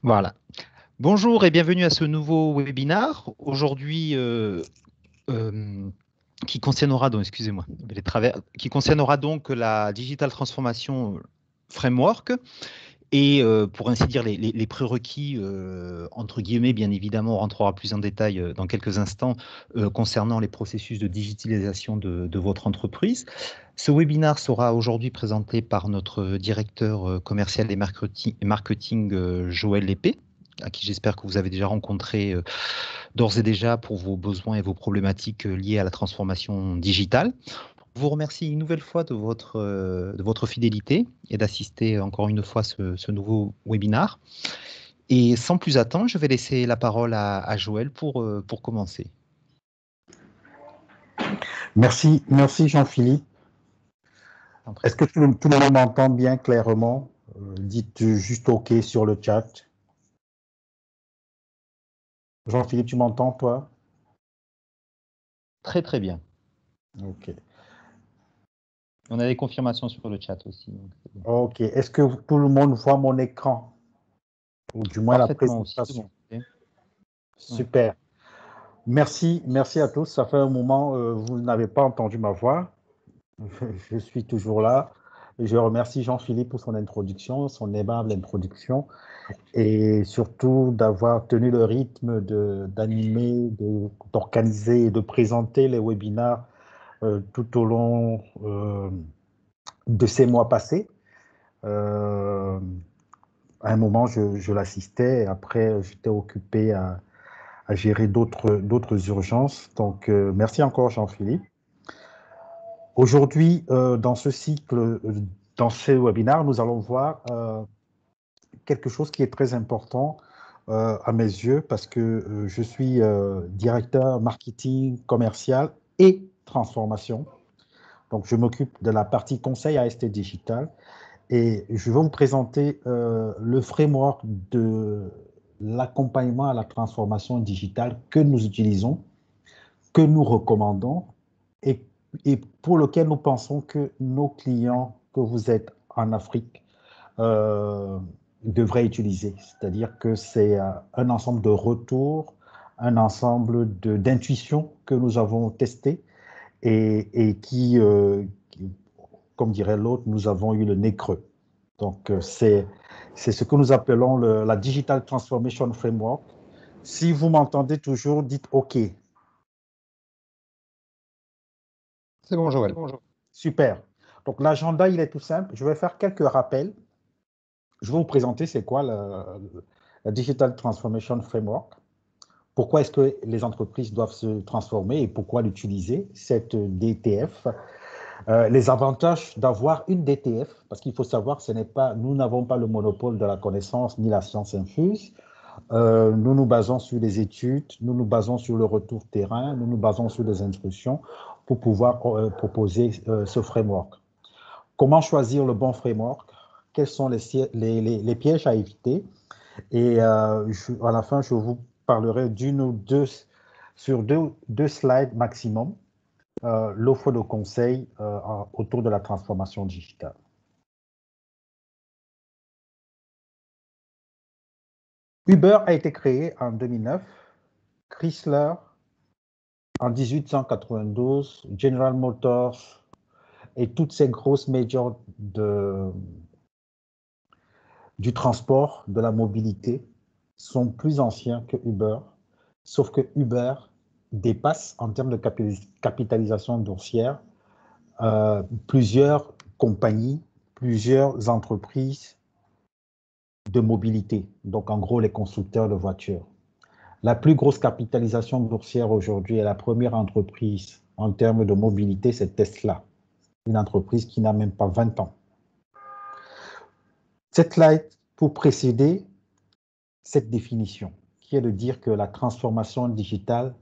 Voilà. Bonjour et bienvenue à ce nouveau webinar. Aujourd'hui, euh, qui concernera donc, excusez-moi, qui concernera donc la Digital Transformation Framework et pour ainsi dire les prérequis, entre guillemets, bien évidemment, on rentrera plus en détail dans quelques instants concernant les processus de digitalisation de votre entreprise. Ce webinaire sera aujourd'hui présenté par notre directeur commercial et marketing, Joël Lépée, à qui j'espère que vous avez déjà rencontré d'ores et déjà pour vos besoins et vos problématiques liées à la transformation digitale. Je vous remercie une nouvelle fois de votre fidélité et d'assister encore une fois à ce nouveau webinaire. Et sans plus attendre, je vais laisser la parole à Joël pour commencer. Merci Jean-Philippe. Est-ce que tout le monde m'entend bien clairement? Dites juste OK sur le chat. Jean-Philippe, tu m'entends, toi? Très très bien. OK. On a des confirmations sur le chat aussi. OK. Est-ce que tout le monde voit mon écran? Ou du moins la Parfaitement aussi. présentation? Bon. Super. Merci à tous. Ça fait un moment, vous n'avez pas entendu ma voix. Je suis toujours là. Je remercie Jean-Philippe pour son introduction, son aimable introduction, et surtout d'avoir tenu le rythme d'animer, d'organiser et de présenter les webinaires tout au long de ces mois passés. À un moment, je l'assistais, et après, j'étais occupé à gérer d'autres urgences. Donc, merci encore, Jean-Philippe. Aujourd'hui, dans ce cycle, dans ce webinaire, nous allons voir quelque chose qui est très important à mes yeux parce que je suis directeur marketing commercial et transformation. Donc, je m'occupe de la partie conseil AST Digital et je vais vous présenter le framework de l'accompagnement à la transformation digitale que nous utilisons, que nous recommandons et, et pour lequel nous pensons que nos clients, que vous êtes en Afrique, euh, devraient utiliser. C'est-à-dire que c'est un ensemble de retours, un ensemble d'intuitions que nous avons testées et qui, comme dirait l'autre, nous avons eu le nez creux. Donc, c'est ce que nous appelons la Digital Transformation Framework. Si vous m'entendez toujours, dites OK. C'est bon, Joël. Super. Donc, l'agenda, il est tout simple. Je vais faire quelques rappels. Je vais vous présenter c'est quoi la Digital Transformation Framework. Pourquoi est-ce que les entreprises doivent se transformer et pourquoi l'utiliser, cette DTF. Les avantages d'avoir une DTF, parce qu'il faut savoir, nous n'avons pas le monopole de la connaissance ni la science infuse. Nous nous basons sur les études, nous nous basons sur le retour terrain, nous nous basons sur des instructions pour pouvoir proposer ce framework. Comment choisir le bon framework? Quels sont les pièges à éviter? Et à la fin, je vous parlerai d'une ou deux, sur deux slides maximum, l'offre de conseils autour de la transformation digitale. Uber a été créé en 2009, Chrysler en 1892, General Motors et toutes ces grosses majors du transport, de la mobilité, sont plus anciens que Uber, sauf que Uber dépasse en termes de capitalisation boursière plusieurs compagnies, plusieurs entreprises de mobilité, donc en gros les constructeurs de voitures. La plus grosse capitalisation boursière aujourd'hui et la première entreprise en termes de mobilité, c'est Tesla, une entreprise qui n'a même pas 20 ans. Cette slide pour précéder cette définition, qui est de dire que la transformation digitale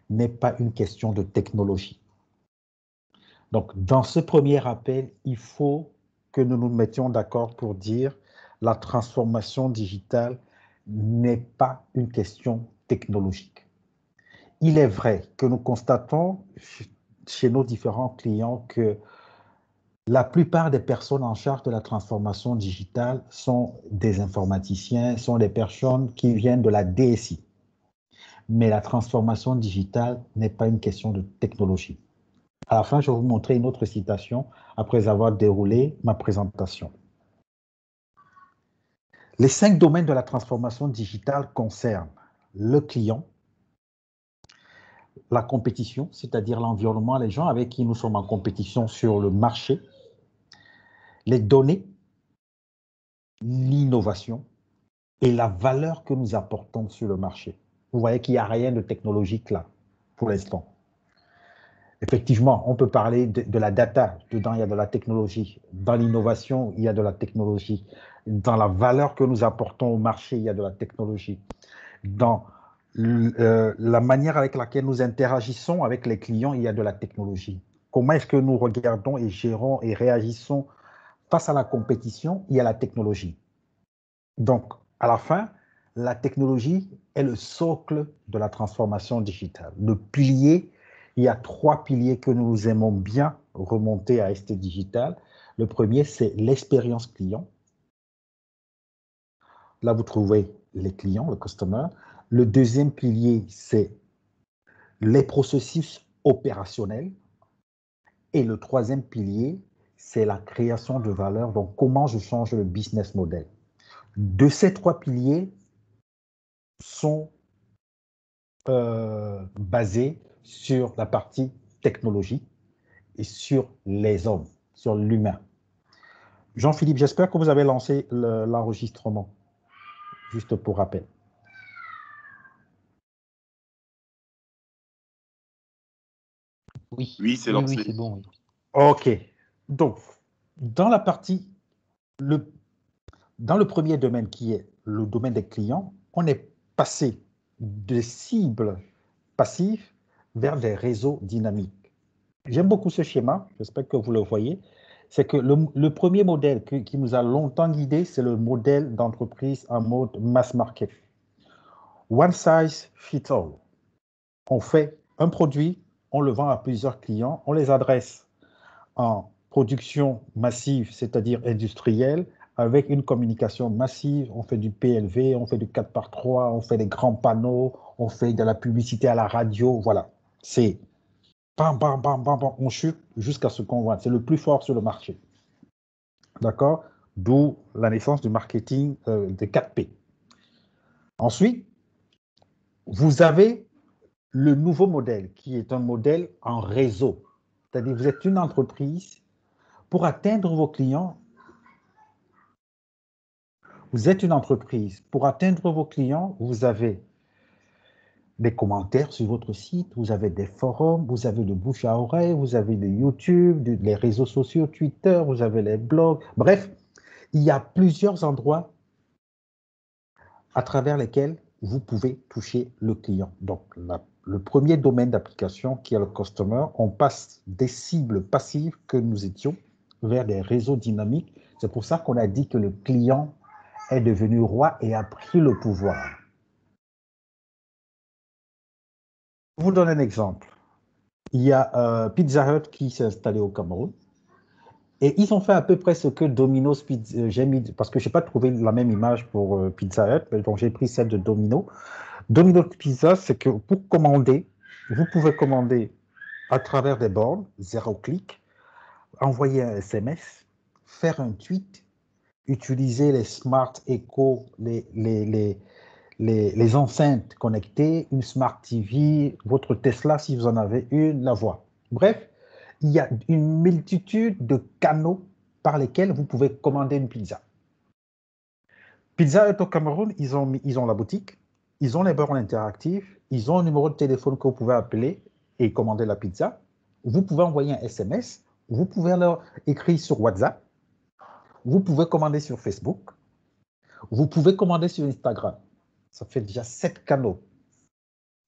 n'est pas une question de technologie. Donc, dans ce premier appel, il faut que nous nous mettions d'accord pour dire la transformation digitale n'est pas une question technologique. Il est vrai que nous constatons chez nos différents clients que La plupart des personnes en charge de la transformation digitale sont des informaticiens, sont des personnes qui viennent de la DSI. Mais la transformation digitale n'est pas une question de technologie. À la fin, je vais vous montrer une autre citation après avoir déroulé ma présentation. Les 5 domaines de la transformation digitale concernent le client, la compétition, c'est-à-dire l'environnement, les gens avec qui nous sommes en compétition sur le marché, les données, l'innovation et la valeur que nous apportons sur le marché. Vous voyez qu'il n'y a rien de technologique là, pour l'instant. Effectivement, on peut parler de la data, dedans il y a de la technologie. Dans l'innovation, il y a de la technologie. Dans la valeur que nous apportons au marché, il y a de la technologie. Dans la manière avec laquelle nous interagissons avec les clients, il y a de la technologie. Comment est-ce que nous regardons et gérons et réagissons face à la compétition, il y a la technologie. Donc, à la fin, la technologie est le socle de la transformation digitale. Le pilier, il y a 3 piliers que nous aimons bien remonter à ST Digital. Le premier, c'est l'expérience client. Là, vous trouvez les clients, le customer. Le deuxième pilier, c'est les processus opérationnels. Et le troisième pilier, c'est la création de valeur. Donc, comment je change le business model. De ces 3 piliers sont basés sur la partie technologie et sur les hommes, sur l'humain. Jean-Philippe, j'espère que vous avez lancé l'enregistrement, juste pour rappel. Oui, Oui, c'est oui, lancé. oui, c'est bon. Oui. OK. Donc, dans la partie, dans le premier domaine qui est le domaine des clients, on est passé de cibles passives vers des réseaux dynamiques. J'aime beaucoup ce schéma, j'espère que vous le voyez. C'est que le premier modèle qui nous a longtemps guidé, c'est le modèle d'entreprise en mode mass market. One size fits all. On fait un produit, on le vend à plusieurs clients, on les adresse en production massive, c'est-à-dire industrielle, avec une communication massive. On fait du PLV, on fait du 4x3, on fait des grands panneaux, on fait de la publicité à la radio. Voilà. C'est bam, bam, bam, bam, bam, on chute jusqu'à ce qu'on voit. C'est le plus fort sur le marché. D'accord? D'où la naissance du marketing des 4P. Ensuite, vous avez le nouveau modèle qui est un modèle en réseau. C'est-à-dire vous êtes une entreprise. Pour atteindre vos clients, vous êtes une entreprise. Pour atteindre vos clients, vous avez des commentaires sur votre site, vous avez des forums, vous avez le bouche à oreille, vous avez le YouTube, les réseaux sociaux, Twitter, vous avez les blogs. Bref, il y a plusieurs endroits à travers lesquels vous pouvez toucher le client. Donc, le premier domaine d'application qui est le customer, on passe des cibles passives que nous étions vers des réseaux dynamiques. C'est pour ça qu'on a dit que le client est devenu roi et a pris le pouvoir. Je vous donne un exemple. Il y a Pizza Hut qui s'est installé au Cameroun. Et ils ont fait à peu près ce que Domino's Pizza, j'ai mis, parce que je n'ai pas trouvé la même image pour Pizza Hut, donc j'ai pris celle de Domino. Domino's Pizza, c'est que pour commander, vous pouvez commander à travers des bornes, 0 clic, envoyer un SMS, faire un tweet, utiliser les Smart Echo, les enceintes connectées, une Smart TV, votre Tesla si vous en avez une, la voix. Bref, il y a une multitude de canaux par lesquels vous pouvez commander une pizza. Pizza Hut au Cameroun, ils ont la boutique, ils ont les bornes interactives, ils ont un numéro de téléphone que vous pouvez appeler et commander la pizza. Vous pouvez envoyer un SMS, vous pouvez leur écrire sur WhatsApp, vous pouvez commander sur Facebook, vous pouvez commander sur Instagram. Ça fait déjà 7 canaux.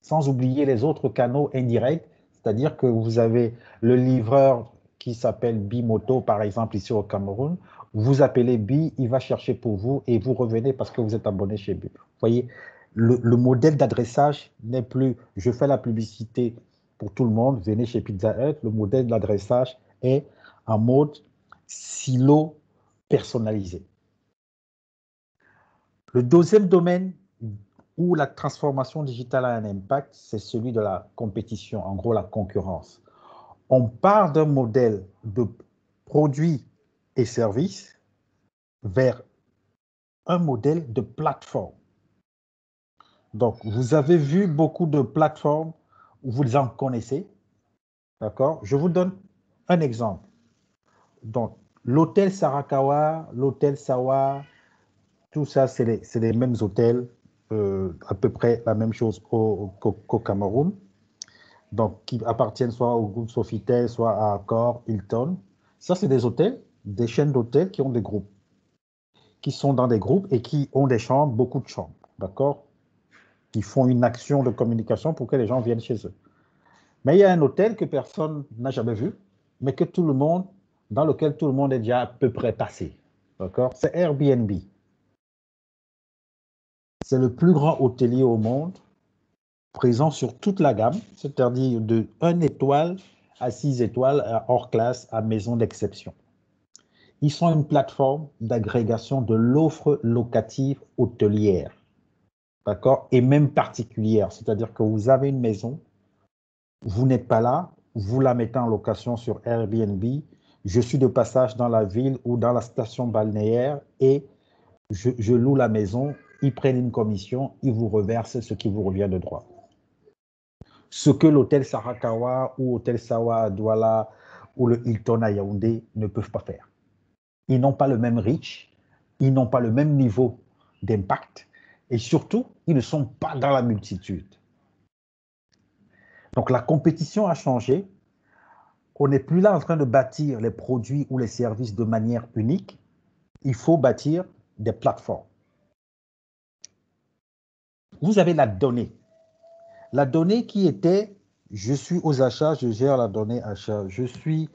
Sans oublier les autres canaux indirects, c'est-à-dire que vous avez le livreur qui s'appelle Bimoto, par exemple, ici au Cameroun. Vous appelez Bi, il va chercher pour vous et vous revenez parce que vous êtes abonné chez Bi. Vous voyez, le modèle d'adressage n'est plus « je fais la publicité pour tout le monde, venez chez Pizza Hut ». Le modèle d'adressage est en mode silos personnalisés. Le deuxième domaine où la transformation digitale a un impact, c'est celui de la compétition, en gros la concurrence. On part d'un modèle de produits et services vers un modèle de plateforme. Donc, vous avez vu beaucoup de plateformes, vous en connaissez, d'accord? Je vous donne un exemple. Donc, l'hôtel Sarakawa, l'hôtel Sawa, tout ça, c'est les mêmes hôtels, à peu près la même chose qu'au Cameroun. Donc, qui appartiennent soit au groupe Sofitel, soit à Accor, Hilton. Ça, c'est des hôtels, des chaînes d'hôtels qui ont des groupes, qui sont dans des groupes et qui ont des chambres, beaucoup de chambres, d'accord? Qui font une action de communication pour que les gens viennent chez eux. Mais il y a un hôtel que personne n'a jamais vu, mais que tout le monde, dans lequel tout le monde est déjà à peu près passé, d'accord? C'est Airbnb. C'est le plus grand hôtelier au monde, présent sur toute la gamme, c'est-à-dire de 1 étoile à 6 étoiles, à hors classe, à maison d'exception. Ils sont une plateforme d'agrégation de l'offre locative hôtelière, d'accord? Et même particulière, c'est-à-dire que vous avez une maison, vous n'êtes pas là, vous la mettez en location sur Airbnb, je suis de passage dans la ville ou dans la station balnéaire et je loue la maison, ils prennent une commission, ils vous reversent ce qui vous revient de droit. Ce que l'hôtel Sarakawa ou l'hôtel Sawa à Douala ou le Hilton à Yaoundé ne peuvent pas faire. Ils n'ont pas le même reach, ils n'ont pas le même niveau d'impact et surtout, ils ne sont pas dans la multitude. Donc la compétition a changé. On n'est plus là en train de bâtir les produits ou les services de manière unique. Il faut bâtir des plateformes. Vous avez la donnée. La donnée qui était, je suis aux achats, je gère la donnée achat. Je suis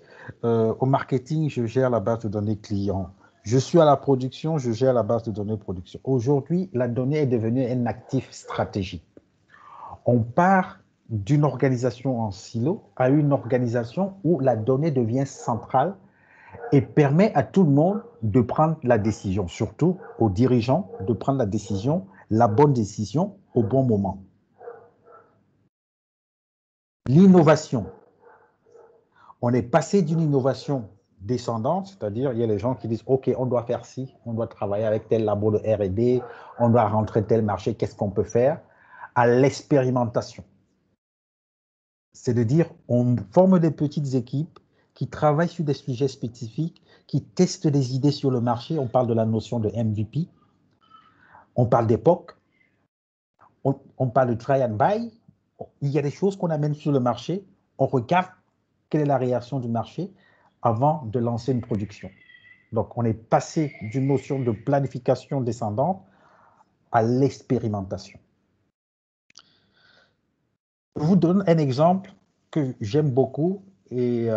au marketing, je gère la base de données client. Je suis à la production, je gère la base de données production. Aujourd'hui, la donnée est devenue un actif stratégique. On part d'une organisation en silo à une organisation où la donnée devient centrale et permet à tout le monde de prendre la décision, surtout aux dirigeants de prendre la décision, la bonne décision au bon moment. L'innovation. On est passé d'une innovation descendante, c'est-à-dire il y a les gens qui disent « Ok, on doit faire ci, on doit travailler avec tel labo de R&D, on doit rentrer tel marché, qu'est-ce qu'on peut faire ?» à l'expérimentation. C'est de dire on forme des petites équipes qui travaillent sur des sujets spécifiques, qui testent des idées sur le marché. On parle de la notion de MVP, on parle d'époque, on parle de try and buy. Il y a des choses qu'on amène sur le marché, on regarde quelle est la réaction du marché avant de lancer une production. Donc, on est passé d'une notion de planification descendante à l'expérimentation. Je vous donne un exemple que j'aime beaucoup et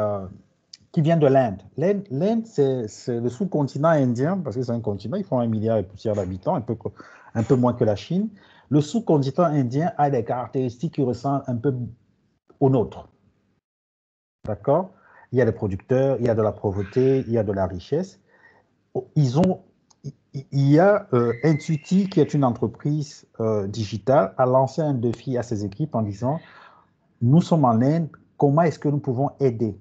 qui vient de l'Inde. L'Inde, c'est le sous-continent indien, parce que c'est un continent, ils font 1 milliard et poussière d'habitants, un peu moins que la Chine. Le sous-continent indien a des caractéristiques qui ressemblent un peu aux nôtres. D'accord? Il y a des producteurs, il y a de la pauvreté, il y a de la richesse. Il y a Intuiti, qui est une entreprise digitale, a lancé un défi à ses équipes en disant « Nous sommes en Inde, comment est-ce que nous pouvons aider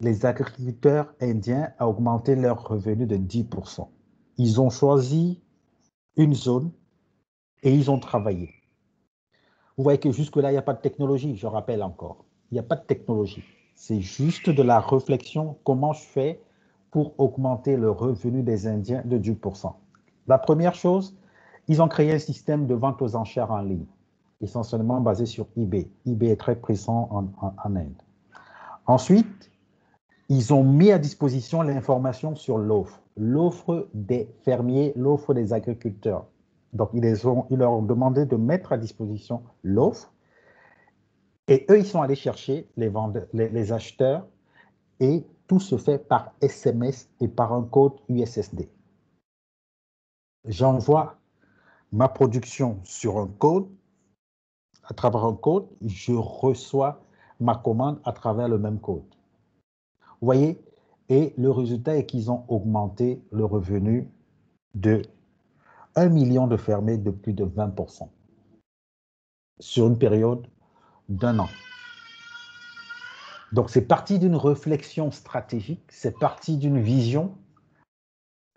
les agriculteurs indiens à augmenter leurs revenus de 10%. » Ils ont choisi une zone et ils ont travaillé. Vous voyez que jusque-là, il n'y a pas de technologie, je rappelle encore. Il n'y a pas de technologie. C'est juste de la réflexion, comment je fais pour augmenter le revenu des Indiens de 10%. La première chose, ils ont créé un système de vente aux enchères en ligne, essentiellement basé sur eBay. eBay est très présent en Inde. Ensuite, ils ont mis à disposition l'information sur l'offre des fermiers, l'offre des agriculteurs. Donc, ils leur ont demandé de mettre à disposition l'offre et eux, ils sont allés chercher les acheteurs et tout se fait par SMS et par un code USSD. J'envoie ma production sur un code, à travers un code, je reçois ma commande à travers le même code. Vous voyez, Et le résultat est qu'ils ont augmenté le revenu de 1 million de fermés de plus de 20% sur une période d'1 an. Donc, c'est parti d'une réflexion stratégique, c'est parti d'une vision.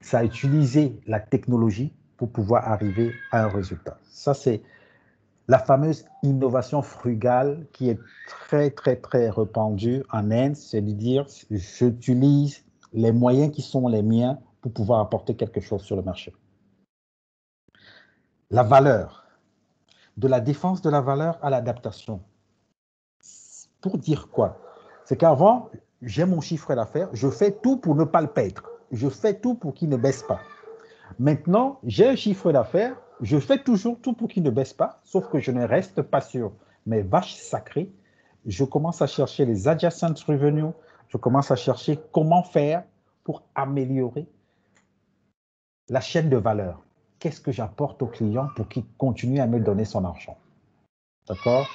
Ça a utilisé la technologie pour pouvoir arriver à un résultat. Ça, c'est la fameuse innovation frugale qui est très, très, très répandue en Inde. C'est de dire, j'utilise les moyens qui sont les miens pour pouvoir apporter quelque chose sur le marché. La valeur, de la défense de la valeur à l'adaptation. Pour dire quoi? C'est qu'avant, j'ai mon chiffre d'affaires, je fais tout pour ne pas le perdre. Je fais tout pour qu'il ne baisse pas. Maintenant, j'ai un chiffre d'affaires, je fais toujours tout pour qu'il ne baisse pas, sauf que je ne reste pas sur mes vaches sacrées. Je commence à chercher les adjacent revenus, je commence à chercher comment faire pour améliorer la chaîne de valeur. Qu'est-ce que j'apporte au client pour qu'il continue à me donner son argent? D'accord?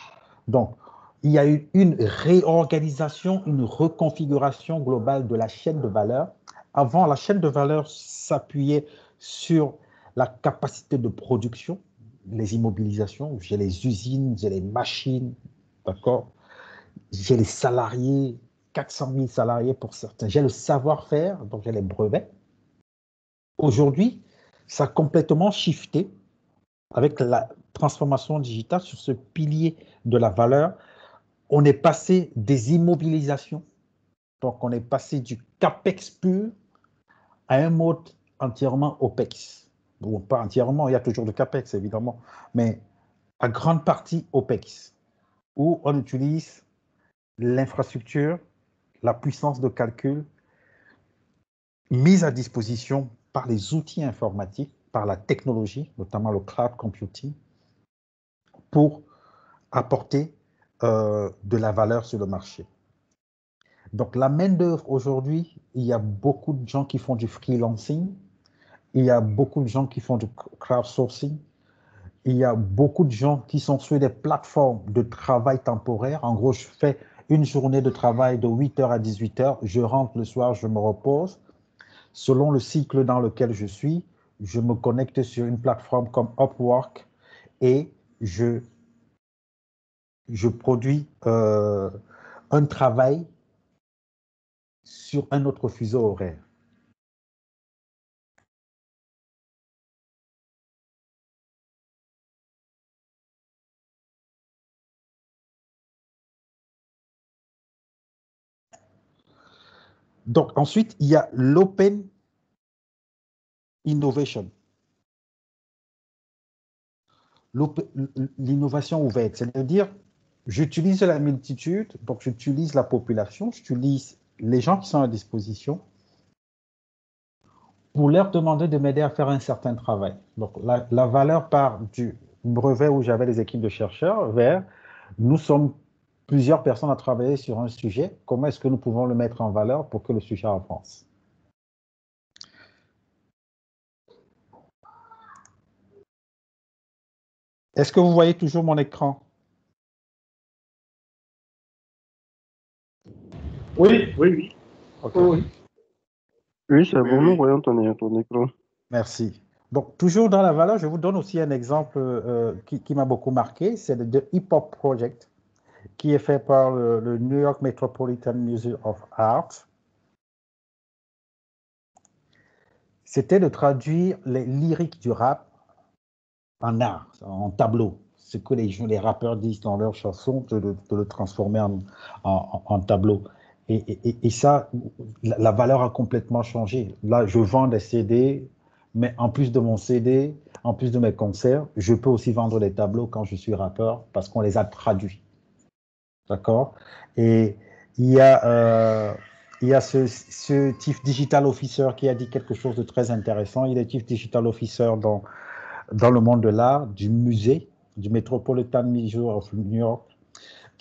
Donc, il y a eu une réorganisation, une reconfiguration globale de la chaîne de valeur. Avant, la chaîne de valeur s'appuyait sur la capacité de production, les immobilisations. J'ai les usines, j'ai les machines, d'accord? J'ai les salariés, 400 000 salariés pour certains. J'ai le savoir-faire, donc j'ai les brevets. Aujourd'hui, ça a complètement shifté avec la transformation digitale sur ce pilier de la valeur. On est passé des immobilisations, donc on est passé du CAPEX pur à un mode entièrement OPEX. Bon, pas entièrement, il y a toujours du CAPEX évidemment, mais à grande partie OPEX, où on utilise l'infrastructure, la puissance de calcul mise à disposition par les outils informatiques, par la technologie, notamment le cloud computing, pour apporter de la valeur sur le marché. Donc, la main-d'œuvre aujourd'hui, il y a beaucoup de gens qui font du freelancing, il y a beaucoup de gens qui font du crowdsourcing, il y a beaucoup de gens qui sont sur des plateformes de travail temporaire. En gros, je fais une journée de travail de 8h à 18h, je rentre le soir, je me repose. Selon le cycle dans lequel je suis, je me connecte sur une plateforme comme Upwork et je produis un travail sur un autre fuseau horaire. Donc ensuite, il y a l'open innovation. L'innovation ouverte, c'est-à-dire, j'utilise la multitude, donc j'utilise la population, j'utilise les gens qui sont à disposition pour leur demander de m'aider à faire un certain travail. Donc la valeur part du brevet où j'avais les équipes de chercheurs vers nous sommes plusieurs personnes à travailler sur un sujet, comment est-ce que nous pouvons le mettre en valeur pour que le sujet avance? Est-ce que vous voyez toujours mon écran? Oui, oui, oui. Okay. Oui. Oui, c'est bon, nous voyons ton écran. Merci. Donc, toujours dans la valeur, je vous donne aussi un exemple qui m'a beaucoup marqué, c'est le The Hip Hop Project, qui est fait par le New York Metropolitan Museum of Art. C'était de traduire les lyriques du rap en art, en tableau. Ce que les rappeurs disent dans leurs chansons, de le transformer en tableau. Et ça, la valeur a complètement changé. Là, je vends des CD, mais en plus de mon CD, en plus de mes concerts, je peux aussi vendre des tableaux quand je suis rappeur parce qu'on les a traduits. D'accord? Et il y a ce Chief Digital Officer qui a dit quelque chose de très intéressant. Il est Chief Digital Officer dans le monde de l'art, du musée, du Metropolitan Museum of New York,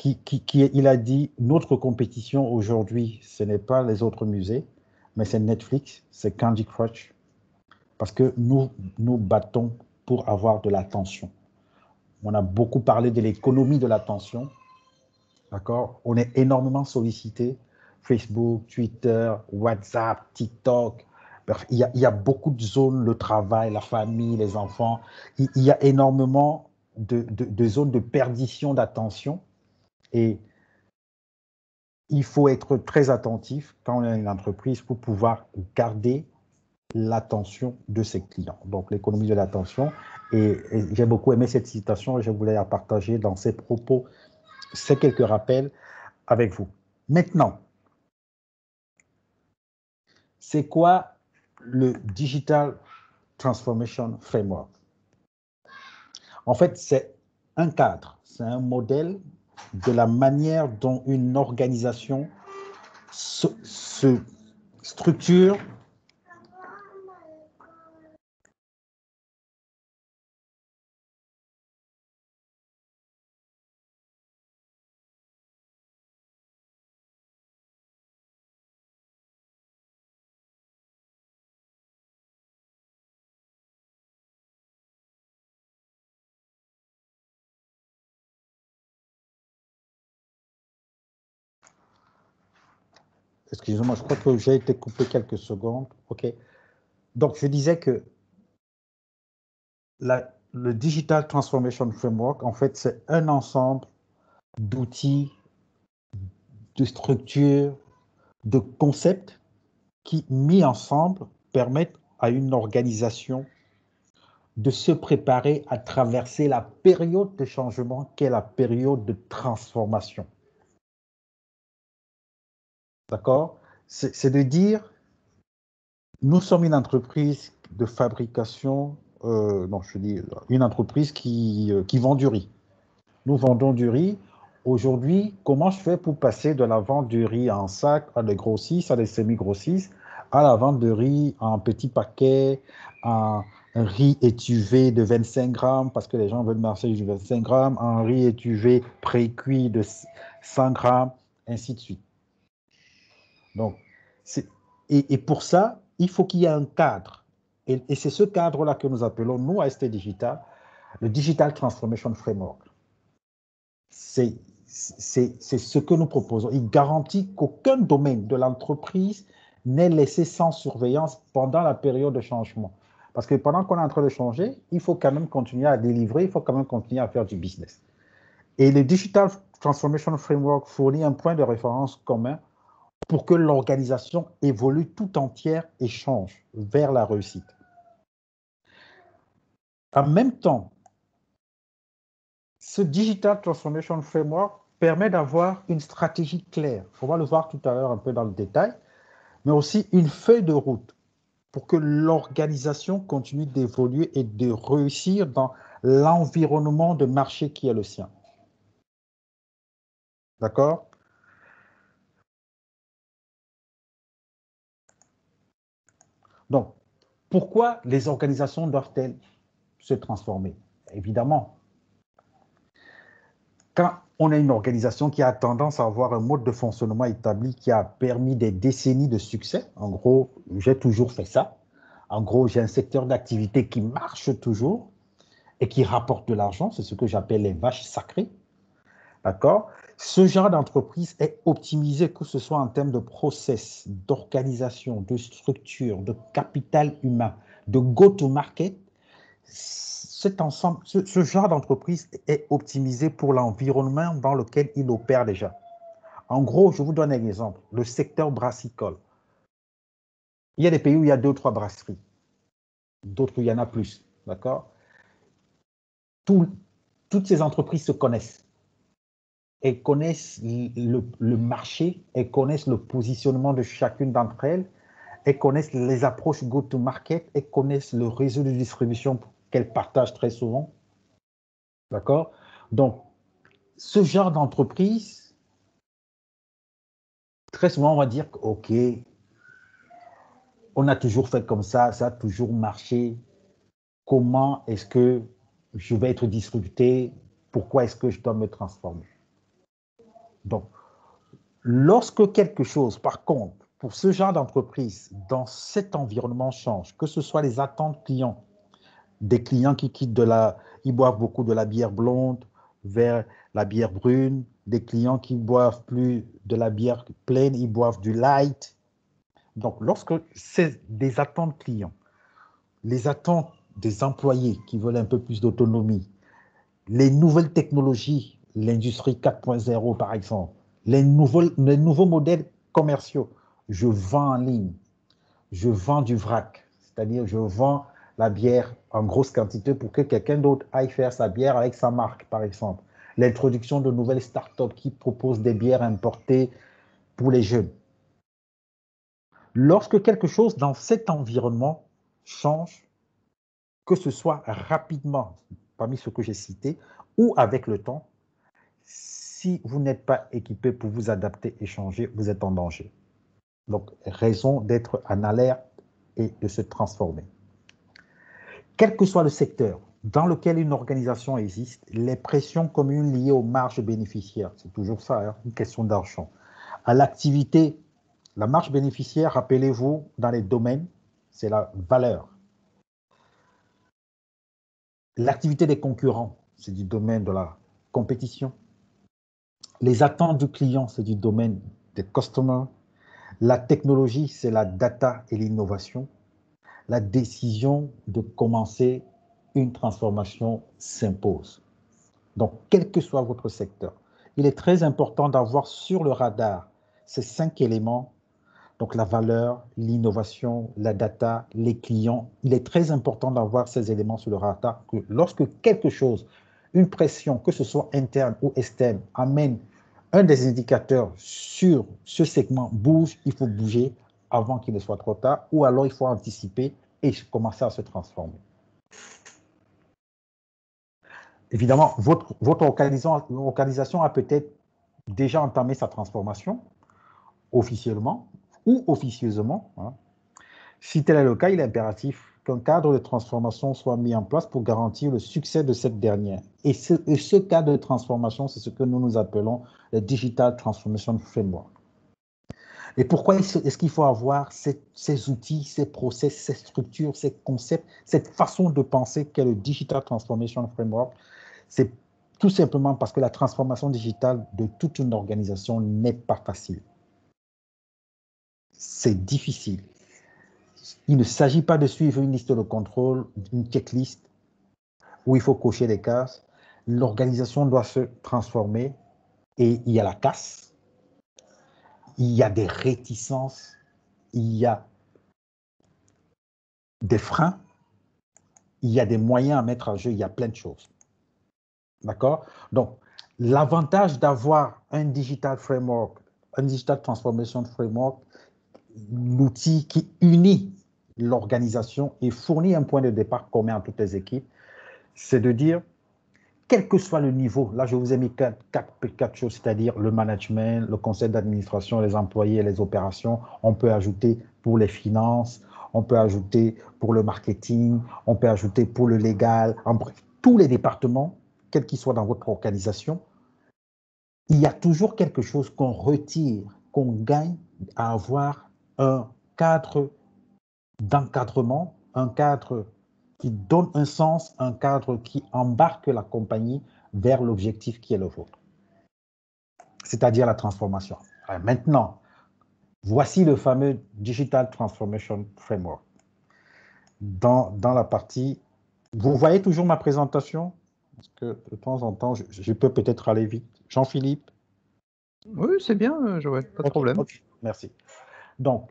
il a dit, notre compétition aujourd'hui, ce n'est pas les autres musées, mais c'est Netflix, c'est Candy Crush, parce que nous nous battons pour avoir de l'attention. On a beaucoup parlé de l'économie de l'attention, d'accord? On est énormément sollicité. Il Facebook, Twitter, WhatsApp, TikTok. Bref, il y a beaucoup de zones, le travail, la famille, les enfants. Il y a énormément de zones de perdition d'attention. Et il faut être très attentif quand on est une entreprise pour pouvoir garder l'attention de ses clients. Donc, l'économie de l'attention. Et j'ai beaucoup aimé cette citation et je voulais la partager dans ces propos, ces quelques rappels avec vous. Maintenant, c'est quoi le Digital Transformation Framework? En fait, c'est un cadre, c'est un modèle de la manière dont une organisation se structure Excusez-moi, je crois que j'ai été coupé quelques secondes. OK. Donc, je disais que le Digital Transformation Framework, en fait, c'est un ensemble d'outils, de structures, de concepts qui, mis ensemble, permettent à une organisation de se préparer à traverser la période de changement qu'est la période de transformation. D'accord? C'est de dire, nous sommes une entreprise de fabrication, non, je dis une entreprise qui vend du riz. Nous vendons du riz. Aujourd'hui, comment je fais pour passer de la vente du riz en sac à des grossistes, à des semi-grossistes, à la vente de riz en petits paquets, en riz étuvé de 25 grammes, parce que les gens veulent marcher du 25 grammes, en riz étuvé pré-cuit de 100 grammes, ainsi de suite. Donc, et pour ça, il faut qu'il y ait un cadre. Et c'est ce cadre-là que nous appelons, nous, à ST Digital, le Digital Transformation Framework. C'est ce que nous proposons. Il garantit qu'aucun domaine de l'entreprise n'est laissé sans surveillance pendant la période de changement. Parce que pendant qu'on est en train de changer, il faut quand même continuer à délivrer, il faut quand même continuer à faire du business. Et le Digital Transformation Framework fournit un point de référence commun pour que l'organisation évolue tout entière et change vers la réussite. En même temps, ce Digital Transformation Framework permet d'avoir une stratégie claire. On va le voir tout à l'heure un peu dans le détail, mais aussi une feuille de route pour que l'organisation continue d'évoluer et de réussir dans l'environnement de marché qui est le sien. D'accord? Donc, pourquoi les organisations doivent-elles se transformer? Évidemment, quand on a une organisation qui a tendance à avoir un mode de fonctionnement établi qui a permis des décennies de succès, en gros, j'ai toujours fait ça. En gros, j'ai un secteur d'activité qui marche toujours et qui rapporte de l'argent, c'est ce que j'appelle les vaches sacrées. D'accord? Ce genre d'entreprise est optimisé, que ce soit en termes de process, d'organisation, de structure, de capital humain, de go-to-market. Cet ensemble, ce genre d'entreprise est optimisé pour l'environnement dans lequel il opère déjà. En gros, je vous donne un exemple, le secteur brassicole. Il y a des pays où il y a 2 ou 3 brasseries, d'autres où il y en a plus, d'accord? Toutes ces entreprises se connaissent. Elles connaissent le marché, elles connaissent le positionnement de chacune d'entre elles, elles connaissent les approches go-to-market, elles connaissent le réseau de distribution qu'elles partagent très souvent. D'accord? Donc, ce genre d'entreprise, très souvent, on va dire que, OK, on a toujours fait comme ça a toujours marché. Comment est-ce que je vais être distribué? Pourquoi est-ce que je dois me transformer? Donc, lorsque quelque chose, par contre, pour ce genre d'entreprise, dans cet environnement change, que ce soit les attentes clients, des clients qui quittent ils boivent beaucoup de la bière blonde vers la bière brune, des clients qui boivent plus de la bière pleine, ils boivent du light. Donc, lorsque c'est des attentes clients, les attentes des employés qui veulent un peu plus d'autonomie, les nouvelles technologies, l'industrie 4.0 par exemple, les nouveaux modèles commerciaux, je vends en ligne, je vends du vrac, c'est-à-dire je vends la bière en grosse quantité pour que quelqu'un d'autre aille faire sa bière avec sa marque, par exemple. L'introduction de nouvelles startups qui proposent des bières importées pour les jeunes. Lorsque quelque chose dans cet environnement change, que ce soit rapidement, parmi ceux que j'ai cités, ou avec le temps, si vous n'êtes pas équipé pour vous adapter et changer, vous êtes en danger. Donc, raison d'être en alerte et de se transformer. Quel que soit le secteur dans lequel une organisation existe, les pressions communes liées aux marges bénéficiaires, c'est toujours ça, hein, une question d'argent. À l'activité, la marge bénéficiaire, rappelez-vous, dans les domaines, c'est la valeur. L'activité des concurrents, c'est du domaine de la compétition. Les attentes du client, c'est du domaine des customers. La technologie, c'est la data et l'innovation. La décision de commencer une transformation s'impose. Donc, quel que soit votre secteur, il est très important d'avoir sur le radar ces 5 éléments, donc la valeur, l'innovation, la data, les clients. Il est très important d'avoir ces éléments sur le radar que lorsque quelque chose, une pression, que ce soit interne ou externe, amène un des indicateurs sur ce segment bouge, il faut bouger avant qu'il ne soit trop tard, ou alors il faut anticiper et commencer à se transformer. Évidemment, votre organisation a peut-être déjà entamé sa transformation, officiellement ou officieusement. Hein. Si tel est le cas, il est impératif qu'un cadre de transformation soit mis en place pour garantir le succès de cette dernière. Et ce cadre de transformation, c'est ce que nous appelons le Digital Transformation Framework. Et pourquoi est-ce qu'il faut avoir ces outils, ces process, ces structures, ces concepts, cette façon de penser qu'est le Digital Transformation Framework? C'est tout simplement parce que la transformation digitale de toute une organisation n'est pas facile. C'est difficile. Il ne s'agit pas de suivre une liste de contrôle, une checklist où il faut cocher des cases. L'organisation doit se transformer et il y a la casse, il y a des réticences, il y a des freins, il y a des moyens à mettre en jeu, il y a plein de choses. D'accord? Donc, l'avantage d'avoir un digital framework, un digital transformation framework, l'outil qui unit l'organisation et fournit un point de départ commun à toutes les équipes, c'est de dire, quel que soit le niveau, là je vous ai mis quatre choses, c'est-à-dire le management, le conseil d'administration, les employés et les opérations, on peut ajouter pour les finances, on peut ajouter pour le marketing, on peut ajouter pour le légal, en bref, tous les départements, quels qu'ils soient dans votre organisation, il y a toujours quelque chose qu'on retire, qu'on gagne à avoir un cadre d'encadrement, un cadre qui donne un sens, un cadre qui embarque la compagnie vers l'objectif qui est le vôtre, c'est-à-dire la transformation. Alors maintenant, voici le fameux Digital Transformation Framework. Dans la partie, vous voyez toujours ma présentation? Parce que de temps en temps, je peux peut-être aller vite. Jean-Philippe? Oui, c'est bien, Joël, pas de problème. Okay, merci. Donc,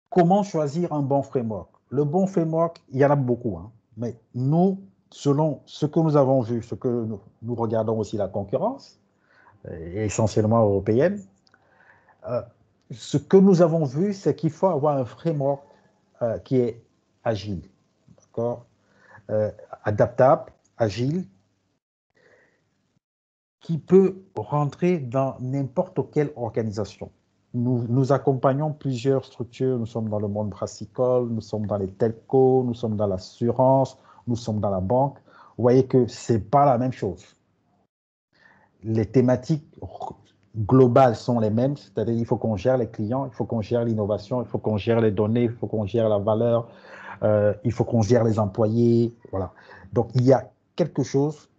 comment choisir un bon framework? Le bon framework, il y en a beaucoup, hein, mais nous, selon ce que nous avons vu, ce que nous regardons aussi la concurrence, essentiellement européenne, ce que nous avons vu, c'est qu'il faut avoir un framework qui est agile, d'accord, adaptable, agile, qui peut rentrer dans n'importe quelle organisation. Nous accompagnons plusieurs structures, nous sommes dans le monde brassicole, nous sommes dans les telcos, nous sommes dans l'assurance, nous sommes dans la banque. Vous voyez que ce n'est pas la même chose. Les thématiques globales sont les mêmes, c'est-à-dire qu'il faut qu'on gère les clients, il faut qu'on gère l'innovation, il faut qu'on gère les données, il faut qu'on gère la valeur, il faut qu'on gère les employés. Voilà. Donc, il y a quelque chose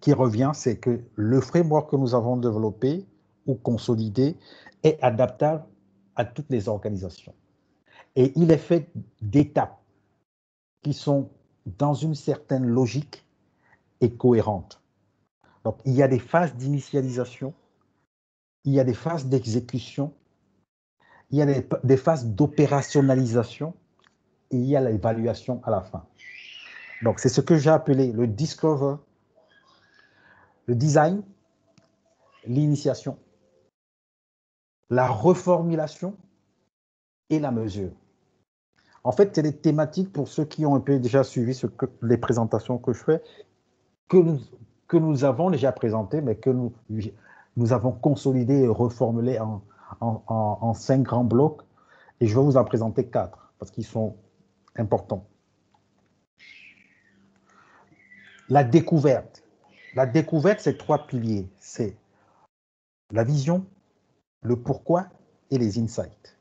qui revient, c'est que le framework que nous avons développé ou consolidé est adaptable à toutes les organisations. Et il est fait d'étapes qui sont dans une certaine logique et cohérente. Donc, il y a des phases d'initialisation, il y a des phases d'exécution, il y a des phases d'opérationnalisation et il y a l'évaluation à la fin. Donc, c'est ce que j'ai appelé le discover, le design, l'initiation, la reformulation et la mesure. En fait, c'est des thématiques pour ceux qui ont un peu déjà suivi les présentations que je fais, que nous avons déjà présentées, mais que nous avons consolidé et reformulé en 5 grands blocs. Et je vais vous en présenter 4 parce qu'ils sont importants. La découverte. La découverte, c'est 3 piliers. C'est la vision, le pourquoi et les insights.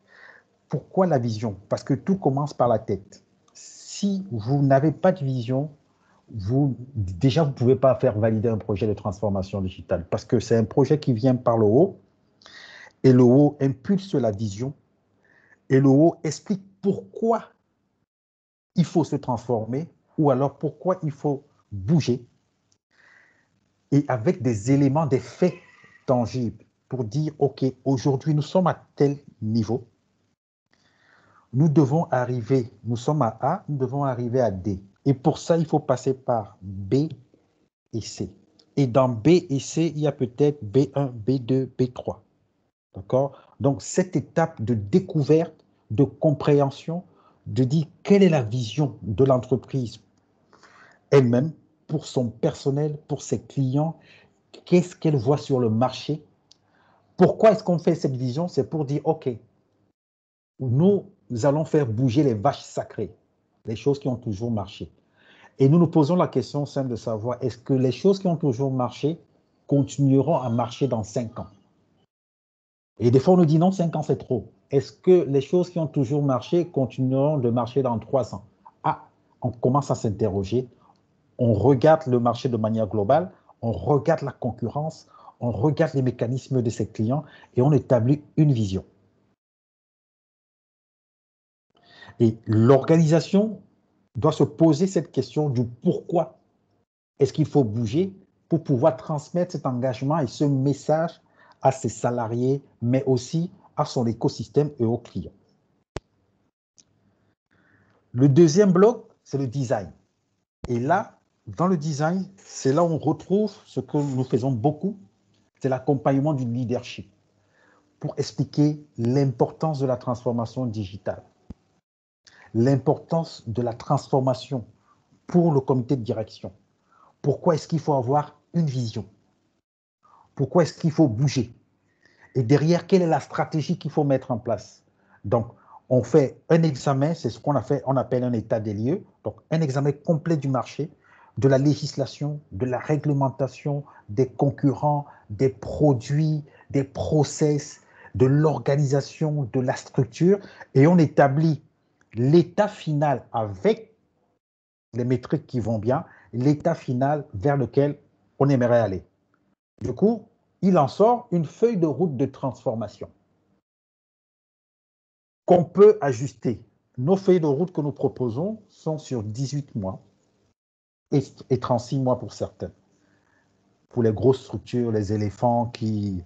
Pourquoi la vision? Parce que tout commence par la tête. Si vous n'avez pas de vision, déjà, vous ne pouvez pas faire valider un projet de transformation digitale parce que c'est un projet qui vient par le haut et le haut impulse la vision et le haut explique pourquoi il faut se transformer ou alors pourquoi il faut bouger et avec des éléments, des faits tangibles pour dire, OK, aujourd'hui, nous sommes à tel niveau. Nous devons arriver, nous sommes à A, nous devons arriver à D. Et pour ça, il faut passer par B et C. Et dans B et C, il y a peut-être B1, B2, B3. D'accord? Donc, cette étape de découverte, de compréhension, de dire quelle est la vision de l'entreprise elle-même, pour son personnel, pour ses clients, qu'est-ce qu'elle voit sur le marché. Pourquoi est-ce qu'on fait cette vision? C'est pour dire, OK, nous allons faire bouger les vaches sacrées, les choses qui ont toujours marché. Et nous nous posons la question simple de savoir, est-ce que les choses qui ont toujours marché continueront à marcher dans 5 ans? Et des fois, on nous dit non, 5 ans, c'est trop. Est-ce que les choses qui ont toujours marché continueront de marcher dans 3 ans? Ah, on commence à s'interroger. On regarde le marché de manière globale, on regarde la concurrence, on regarde les mécanismes de ses clients et on établit une vision. Et l'organisation doit se poser cette question du pourquoi est-ce qu'il faut bouger pour pouvoir transmettre cet engagement et ce message à ses salariés, mais aussi à son écosystème et aux clients. Le deuxième bloc, c'est le design. Et là, dans le design, c'est là où on retrouve ce que nous faisons beaucoup, c'est l'accompagnement du leadership pour expliquer l'importance de la transformation digitale, l'importance de la transformation pour le comité de direction. Pourquoi est-ce qu'il faut avoir une vision? Pourquoi est-ce qu'il faut bouger? Et derrière, quelle est la stratégie qu'il faut mettre en place? Donc, on fait un examen, c'est ce qu'on appelle un état des lieux, donc un examen complet du marché, de la législation, de la réglementation, des concurrents, des produits, des process, de l'organisation, de la structure, et on établit l'état final avec les métriques qui vont bien, l'état final vers lequel on aimerait aller. Du coup, il en sort une feuille de route de transformation qu'on peut ajuster. Nos feuilles de route que nous proposons sont sur 18 mois et 36 mois pour certaines. Pour les grosses structures, les éléphants qui...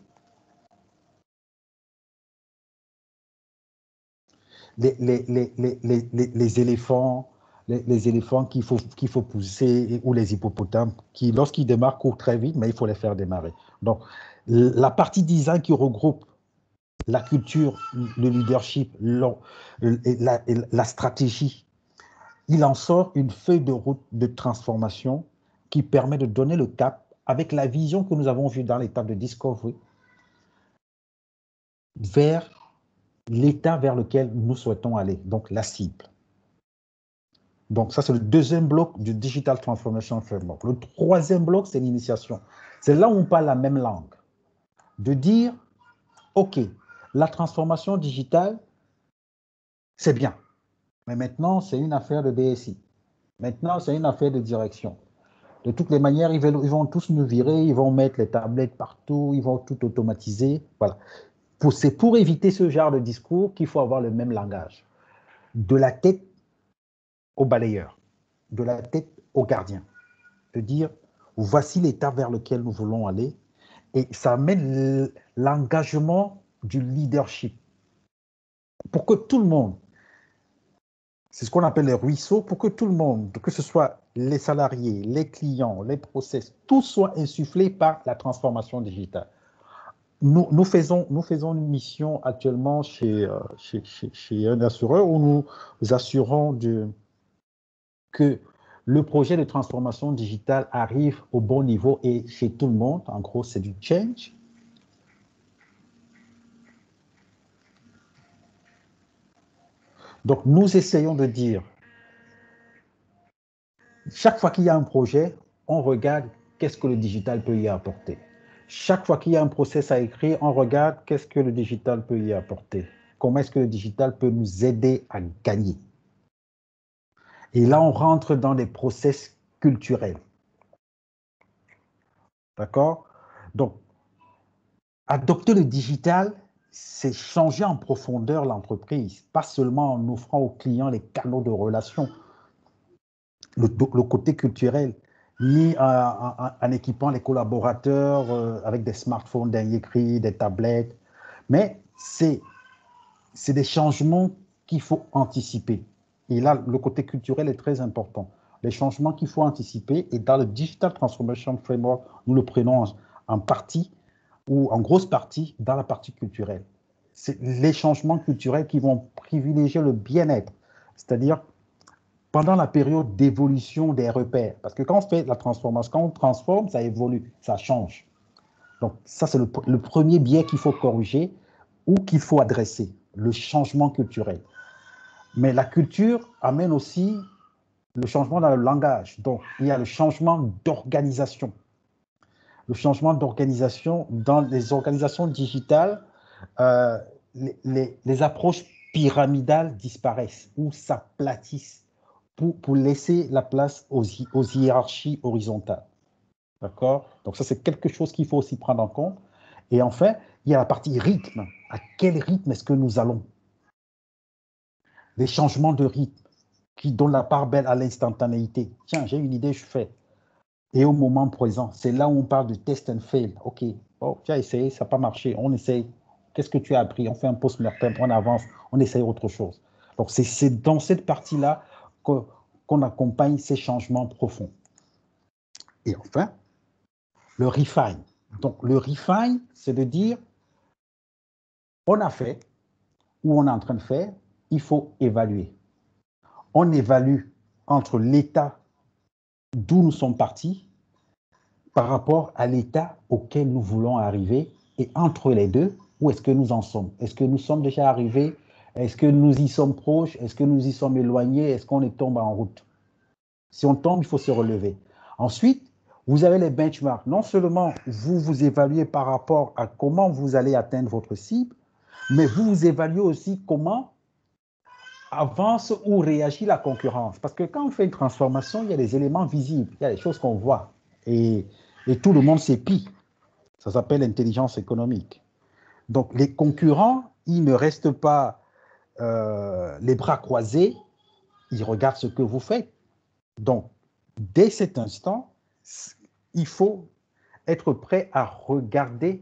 Les éléphants, les éléphants qu'il faut pousser, ou les hippopotames, qui, lorsqu'ils démarrent, courent très vite, mais il faut les faire démarrer. Donc, la partie design qui regroupe la culture, le leadership, la stratégie, il en sort une feuille de route de transformation qui permet de donner le cap avec la vision que nous avons vue dans l'étape de discovery vers l'état vers lequel nous souhaitons aller, donc la cible. Donc ça, c'est le deuxième bloc du Digital Transformation Framework. Le troisième bloc, c'est l'initiation. C'est là où on parle la même langue. De dire, OK, la transformation digitale, c'est bien. Mais maintenant, c'est une affaire de DSI. Maintenant, c'est une affaire de direction. De toutes les manières, ils vont tous nous virer, ils vont mettre les tablettes partout, ils vont tout automatiser. Voilà. C'est pour éviter ce genre de discours qu'il faut avoir le même langage. De la tête au balayeur, de la tête au gardien. De dire, voici l'état vers lequel nous voulons aller. Et ça amène l'engagement du leadership. Pour que tout le monde, c'est ce qu'on appelle les ruisseaux, pour que tout le monde, que ce soit les salariés, les clients, les process, tout soit insufflé par la transformation digitale. Nous faisons une mission actuellement chez un assureur où nous assurons que le projet de transformation digitale arrive au bon niveau et chez tout le monde. En gros, c'est du change. Donc, nous essayons de dire, chaque fois qu'il y a un projet, on regarde qu'est-ce que le digital peut y apporter. Chaque fois qu'il y a un process à écrire, on regarde qu'est-ce que le digital peut y apporter. Comment est-ce que le digital peut nous aider à gagner. Et là, on rentre dans des process culturels. D'accord? Donc, adopter le digital, c'est changer en profondeur l'entreprise, pas seulement en offrant aux clients les canaux de relation, le côté culturel, ni en équipant les collaborateurs avec des smartphones dernier cri, des tablettes, mais c'est des changements qu'il faut anticiper. Et là, le côté culturel est très important. Les changements qu'il faut anticiper, et dans le Digital Transformation Framework, nous le prenons en partie, ou en grosse partie, dans la partie culturelle. C'est les changements culturels qui vont privilégier le bien-être, c'est-à-dire pendant la période d'évolution des repères. Parce que quand on fait la transformation, quand on transforme, ça évolue, ça change. Donc ça, c'est le premier biais qu'il faut corriger ou qu'il faut adresser, le changement culturel. Mais la culture amène aussi le changement dans le langage. Donc, il y a le changement d'organisation. Le changement d'organisation dans les organisations digitales, les approches pyramidales disparaissent ou s'aplatissent pour laisser la place aux hiérarchies horizontales. D'accord? Donc ça, c'est quelque chose qu'il faut aussi prendre en compte. Et enfin, il y a la partie rythme. À quel rythme est-ce que nous allons? Les changements de rythme qui donnent la part belle à l'instantanéité. Tiens, j'ai une idée, je fais. Et au moment présent, c'est là où on parle de test and fail. OK, oh, tu as essayé, ça n'a pas marché, on essaye. Qu'est-ce que tu as appris? On fait un post-mortem, on avance, on essaye autre chose. Donc, c'est dans cette partie-là qu'on accompagne ces changements profonds. Et enfin, le refine. Donc, le refine, c'est de dire, on a fait, ou on est en train de faire, il faut évaluer. On évalue entre l'état d'où nous sommes partis par rapport à l'état auquel nous voulons arriver et entre les deux, où est-ce que nous en sommes? Est-ce que nous sommes déjà arrivés? Est-ce que nous y sommes proches? Est-ce que nous y sommes éloignés? Est-ce qu'on est tombé en route? Si on tombe, il faut se relever. Ensuite, vous avez les benchmarks. Non seulement vous vous évaluez par rapport à comment vous allez atteindre votre cible, mais vous vous évaluez aussi comment avance ou réagit la concurrence. Parce que quand on fait une transformation, il y a des éléments visibles, il y a des choses qu'on voit. Et tout le monde s'épie. Ça s'appelle l'intelligence économique. Donc, les concurrents, ils ne restent pas les bras croisés, ils regardent ce que vous faites. Donc, dès cet instant, il faut être prêt à regarder,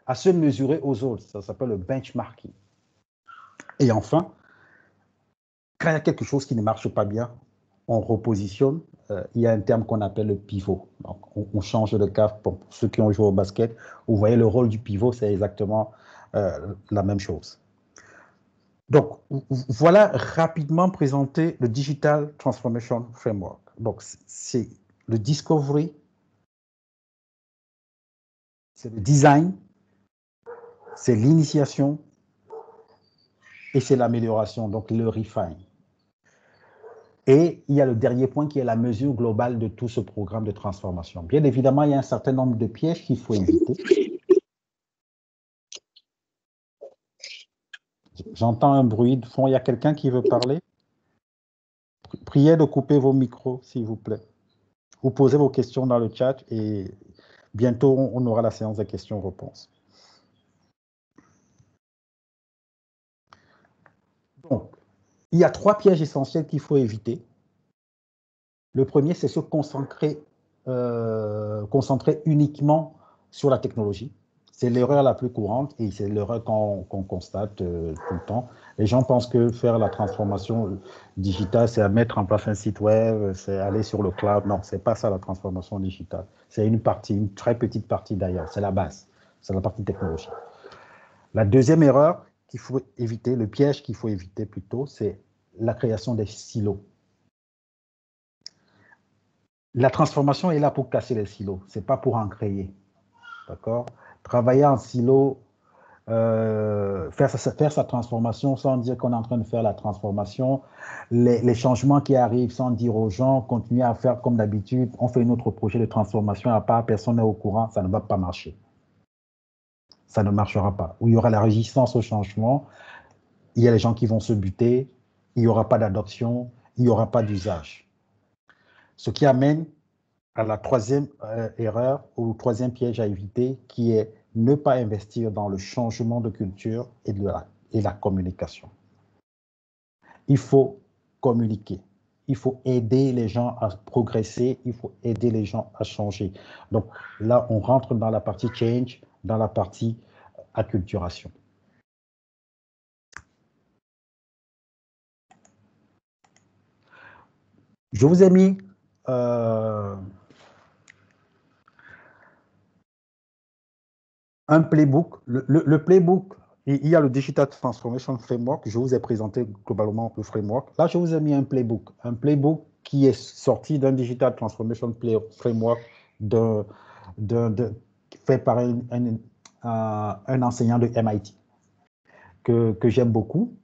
à se mesurer aux autres. Ça s'appelle le benchmarking. Et enfin, quand il y a quelque chose qui ne marche pas bien, on repositionne. Il y a un terme qu'on appelle le pivot. Donc, on change de cap. Pour ceux qui ont joué au basket, vous voyez le rôle du pivot, c'est exactement la même chose. Donc, voilà rapidement présenté le Digital Transformation Framework. Donc, c'est le discovery, c'est le design, c'est l'initiation et c'est l'amélioration, donc le refine. Et il y a le dernier point qui est la mesure globale de tout ce programme de transformation. Bien évidemment, il y a un certain nombre de pièges qu'il faut éviter. J'entends un bruit de fond. Il y a quelqu'un qui veut parler? Priez de couper vos micros, s'il vous plaît. Vous posez vos questions dans le chat et bientôt, on aura la séance de questions-réponses. Donc, il y a 3 pièges essentiels qu'il faut éviter. Le premier, c'est se concentrer uniquement sur la technologie. C'est l'erreur la plus courante et c'est l'erreur qu'on constate tout le temps. Les gens pensent que faire la transformation digitale, c'est à mettre en place un site web, c'est aller sur le cloud. Non, c'est pas ça la transformation digitale. C'est une partie, une très petite partie d'ailleurs. C'est la base. C'est la partie technologie. La deuxième erreur qu'il faut éviter, le piège qu'il faut éviter plutôt, c'est la création des silos. La transformation est là pour casser les silos, ce n'est pas pour en créer. D'accord? Travailler en silo, faire sa transformation sans dire qu'on est en train de faire la transformation, les changements qui arrivent sans dire aux gens, continuer à faire comme d'habitude, on fait un autre projet de transformation à part, personne n'est au courant, ça ne va pas marcher. Ça ne marchera pas. Où il y aura la résistance au changement, il y a les gens qui vont se buter, il n'y aura pas d'adoption, il n'y aura pas d'usage. Ce qui amène à la troisième erreur ou troisième piège à éviter, qui est ne pas investir dans le changement de culture et la communication. Il faut communiquer. Il faut aider les gens à progresser. Il faut aider les gens à changer. Donc là, on rentre dans la partie change, dans la partie acculturation. Je vous ai mis un playbook. Le playbook, il y a le Digital Transformation Framework. Je vous ai présenté globalement le framework. Là, je vous ai mis un playbook. Un playbook qui est sorti d'un Digital Transformation Framework fait par un enseignant de MIT que j'aime beaucoup,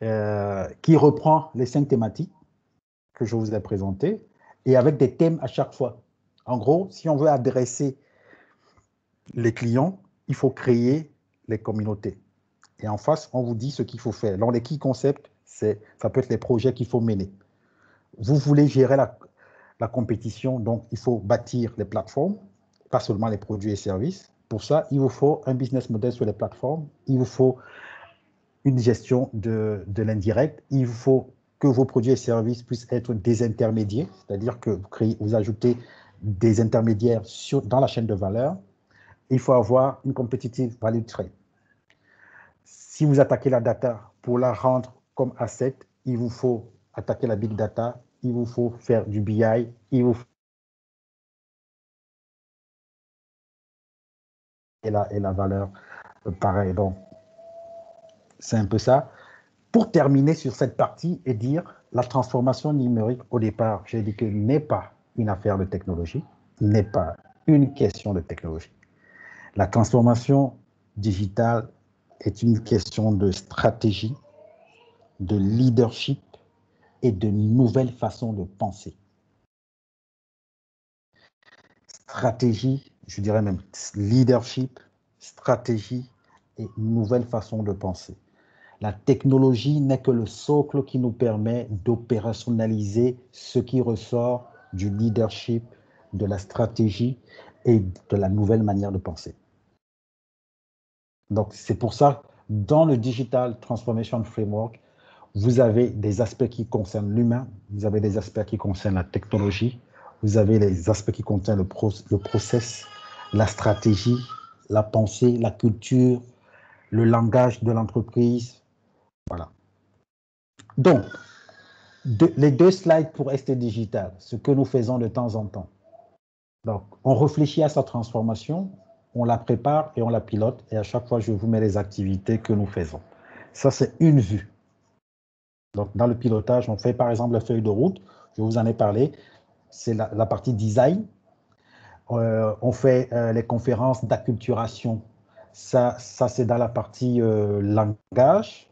qui reprend les 5 thématiques que je vous ai présentées et avec des thèmes à chaque fois. En gros, si on veut adresser les clients, il faut créer les communautés. Et en face, on vous dit ce qu'il faut faire. Dans les key concepts, ça peut être les projets qu'il faut mener. Vous voulez gérer la compétition, donc il faut bâtir les plateformes, pas seulement les produits et services. Pour ça, il vous faut un business model sur les plateformes, il vous faut une gestion de l'indirect, il vous faut que vos produits et services puissent être des intermédiaires, c'est-à-dire que vous ajoutez des intermédiaires dans la chaîne de valeur. Il faut avoir une competitive value trade. Si vous attaquez la data pour la rendre comme asset, il vous faut attaquer la big data, il vous faut faire du BI, il vous faut et la valeur pareil. Donc, c'est un peu ça. Pour terminer sur cette partie et dire la transformation numérique au départ, j'ai dit que n'est pas une affaire de technologie, n'est pas une question de technologie. La transformation digitale est une question de stratégie, de leadership et de nouvelles façons de penser. Stratégie, je dirais même leadership, stratégie et nouvelles façons de penser. La technologie n'est que le socle qui nous permet d'opérationnaliser ce qui ressort du leadership, de la stratégie et de la nouvelle manière de penser. Donc, c'est pour ça, dans le Digital Transformation Framework, vous avez des aspects qui concernent l'humain, vous avez des aspects qui concernent la technologie, vous avez les aspects qui concernent le process, la stratégie, la pensée, la culture, le langage de l'entreprise. Voilà. Donc, les 2 slides pour ST Digital, ce que nous faisons de temps en temps. Donc, on réfléchit à sa transformation, on la prépare et on la pilote. Et à chaque fois, je vous mets les activités que nous faisons. Ça, c'est une vue. Donc, dans le pilotage, on fait par exemple la feuille de route. Je vous en ai parlé. C'est la partie design. On fait les conférences d'acculturation. Ça c'est dans la partie langage.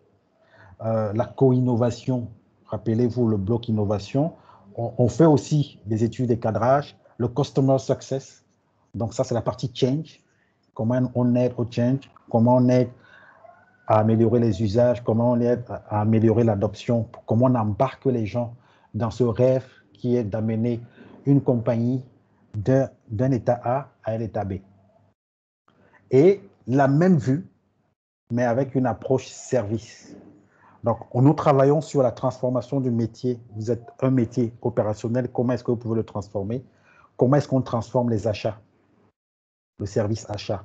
La co-innovation. Rappelez-vous le bloc innovation. On fait aussi des études et cadrage. Le customer success. Donc, ça, c'est la partie change. Comment on aide au change. Comment on aide à améliorer les usages, comment on aide à améliorer l'adoption, comment on embarque les gens dans ce rêve qui est d'amener une compagnie d'un état A à un état B. Et la même vue, mais avec une approche service. Donc, nous travaillons sur la transformation du métier. Vous êtes un métier opérationnel. Comment est-ce que vous pouvez le transformer? Comment est-ce qu'on transforme les achats? Le service achat.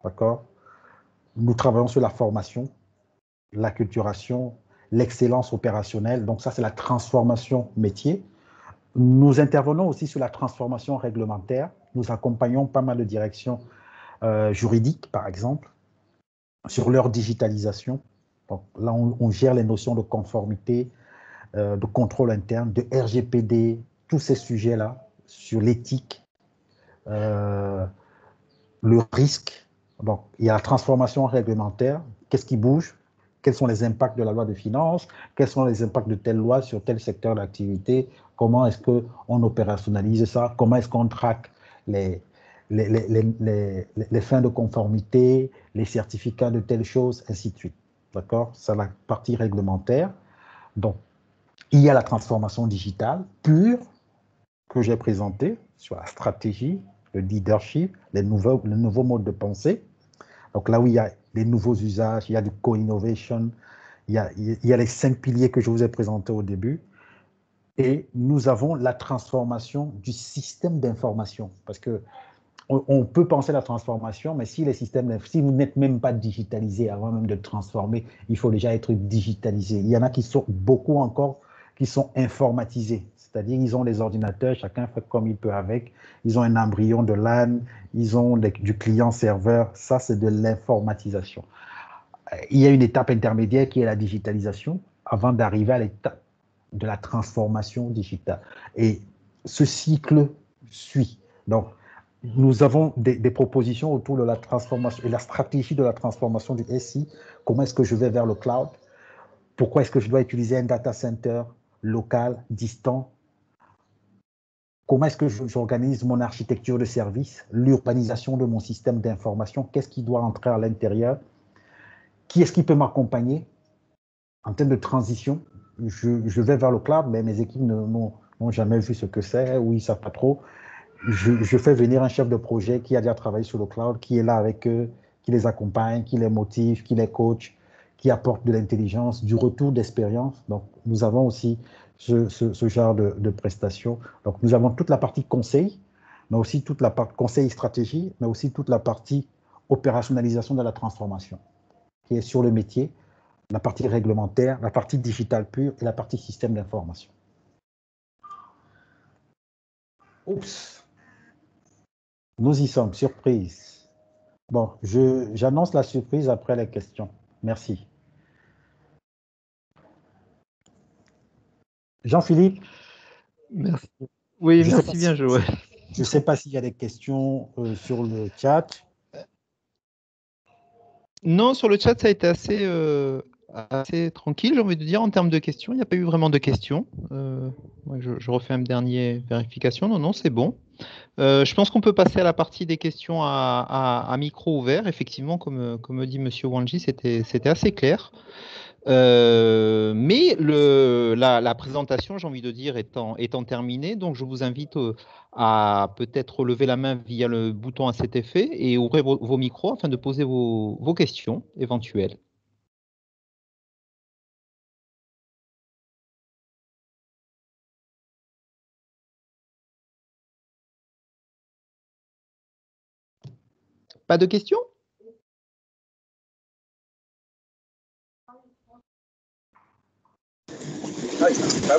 D'accord? Nous travaillons sur la formation, l'acculturation, l'excellence opérationnelle. Donc, ça, c'est la transformation métier. Nous intervenons aussi sur la transformation réglementaire. Nous accompagnons pas mal de directions juridiques, par exemple, sur leur digitalisation. Donc, là, on gère les notions de conformité, de contrôle interne, de RGPD, tous ces sujets-là, sur l'éthique, le risque. Donc, il y a la transformation réglementaire. Qu'est-ce qui bouge? Quels sont les impacts de la loi de finances? Quels sont les impacts de telle loi sur tel secteur d'activité? Comment est-ce qu'on opérationnalise ça? Comment est-ce qu'on traque les fins de conformité, les certificats de telle chose, ainsi de suite. D'accord? C'est la partie réglementaire. Donc, il y a la transformation digitale pure que j'ai présentée sur la stratégie, le leadership, les nouveaux modes de pensée. Donc là où il y a des nouveaux usages, il y a du co-innovation, il y a les 5 piliers que je vous ai présentés au début. Et nous avons la transformation du système d'information. Parce que on peut penser la transformation, mais si vous n'êtes même pas digitalisé avant même de transformer, il faut déjà être digitalisé. Il y en a qui sont beaucoup encore qui sont informatisés, c'est-à-dire ils ont les ordinateurs, chacun fait comme il peut avec, ils ont un embryon de LAN, ils ont du client-serveur, ça c'est de l'informatisation. Il y a une étape intermédiaire qui est la digitalisation avant d'arriver à l'étape de la transformation digitale. Et ce cycle suit. Donc, nous avons des propositions autour de la transformation et la stratégie de la transformation du SI. Comment est-ce que je vais vers le cloud? Pourquoi est-ce que je dois utiliser un data center local, distant? Comment est-ce que j'organise mon architecture de service? L'urbanisation de mon système d'information? Qu'est-ce qui doit entrer à l'intérieur? Qui est-ce qui peut m'accompagner en termes de transition? Je vais vers le cloud, mais mes équipes n'ont jamais vu ce que c'est ou ils ne savent pas trop. Je fais venir un chef de projet qui a déjà travaillé sur le cloud, qui est là avec eux, qui les accompagne, qui les motive, qui les coach, qui apporte de l'intelligence, du retour d'expérience. Donc, nous avons aussi ce genre de prestations. Donc, nous avons toute la partie conseil, mais aussi toute la partie conseil stratégie, mais aussi toute la partie opérationnalisation de la transformation, qui est sur le métier, la partie réglementaire, la partie digitale pure et la partie système d'information. Oups! Nous y sommes, surprise. Bon, j'annonce la surprise après les questions. Merci. Jean-Philippe? Merci. Oui, merci bien, Joël. Je ne sais pas s'il y a des questions sur le chat. Non, sur le chat, ça a été assez tranquille, j'ai envie de dire, en termes de questions. Il n'y a pas eu vraiment de questions. Je refais une dernière vérification. Non, c'est bon. Je pense qu'on peut passer à la partie des questions à micro ouvert. Effectivement, comme dit M. Wanji, c'était assez clair. Mais la présentation, j'ai envie de dire, étant terminée, donc je vous invite à peut-être lever la main via le bouton à cet effet et ouvrir vos micros afin de poser vos questions éventuelles. Pas de questions?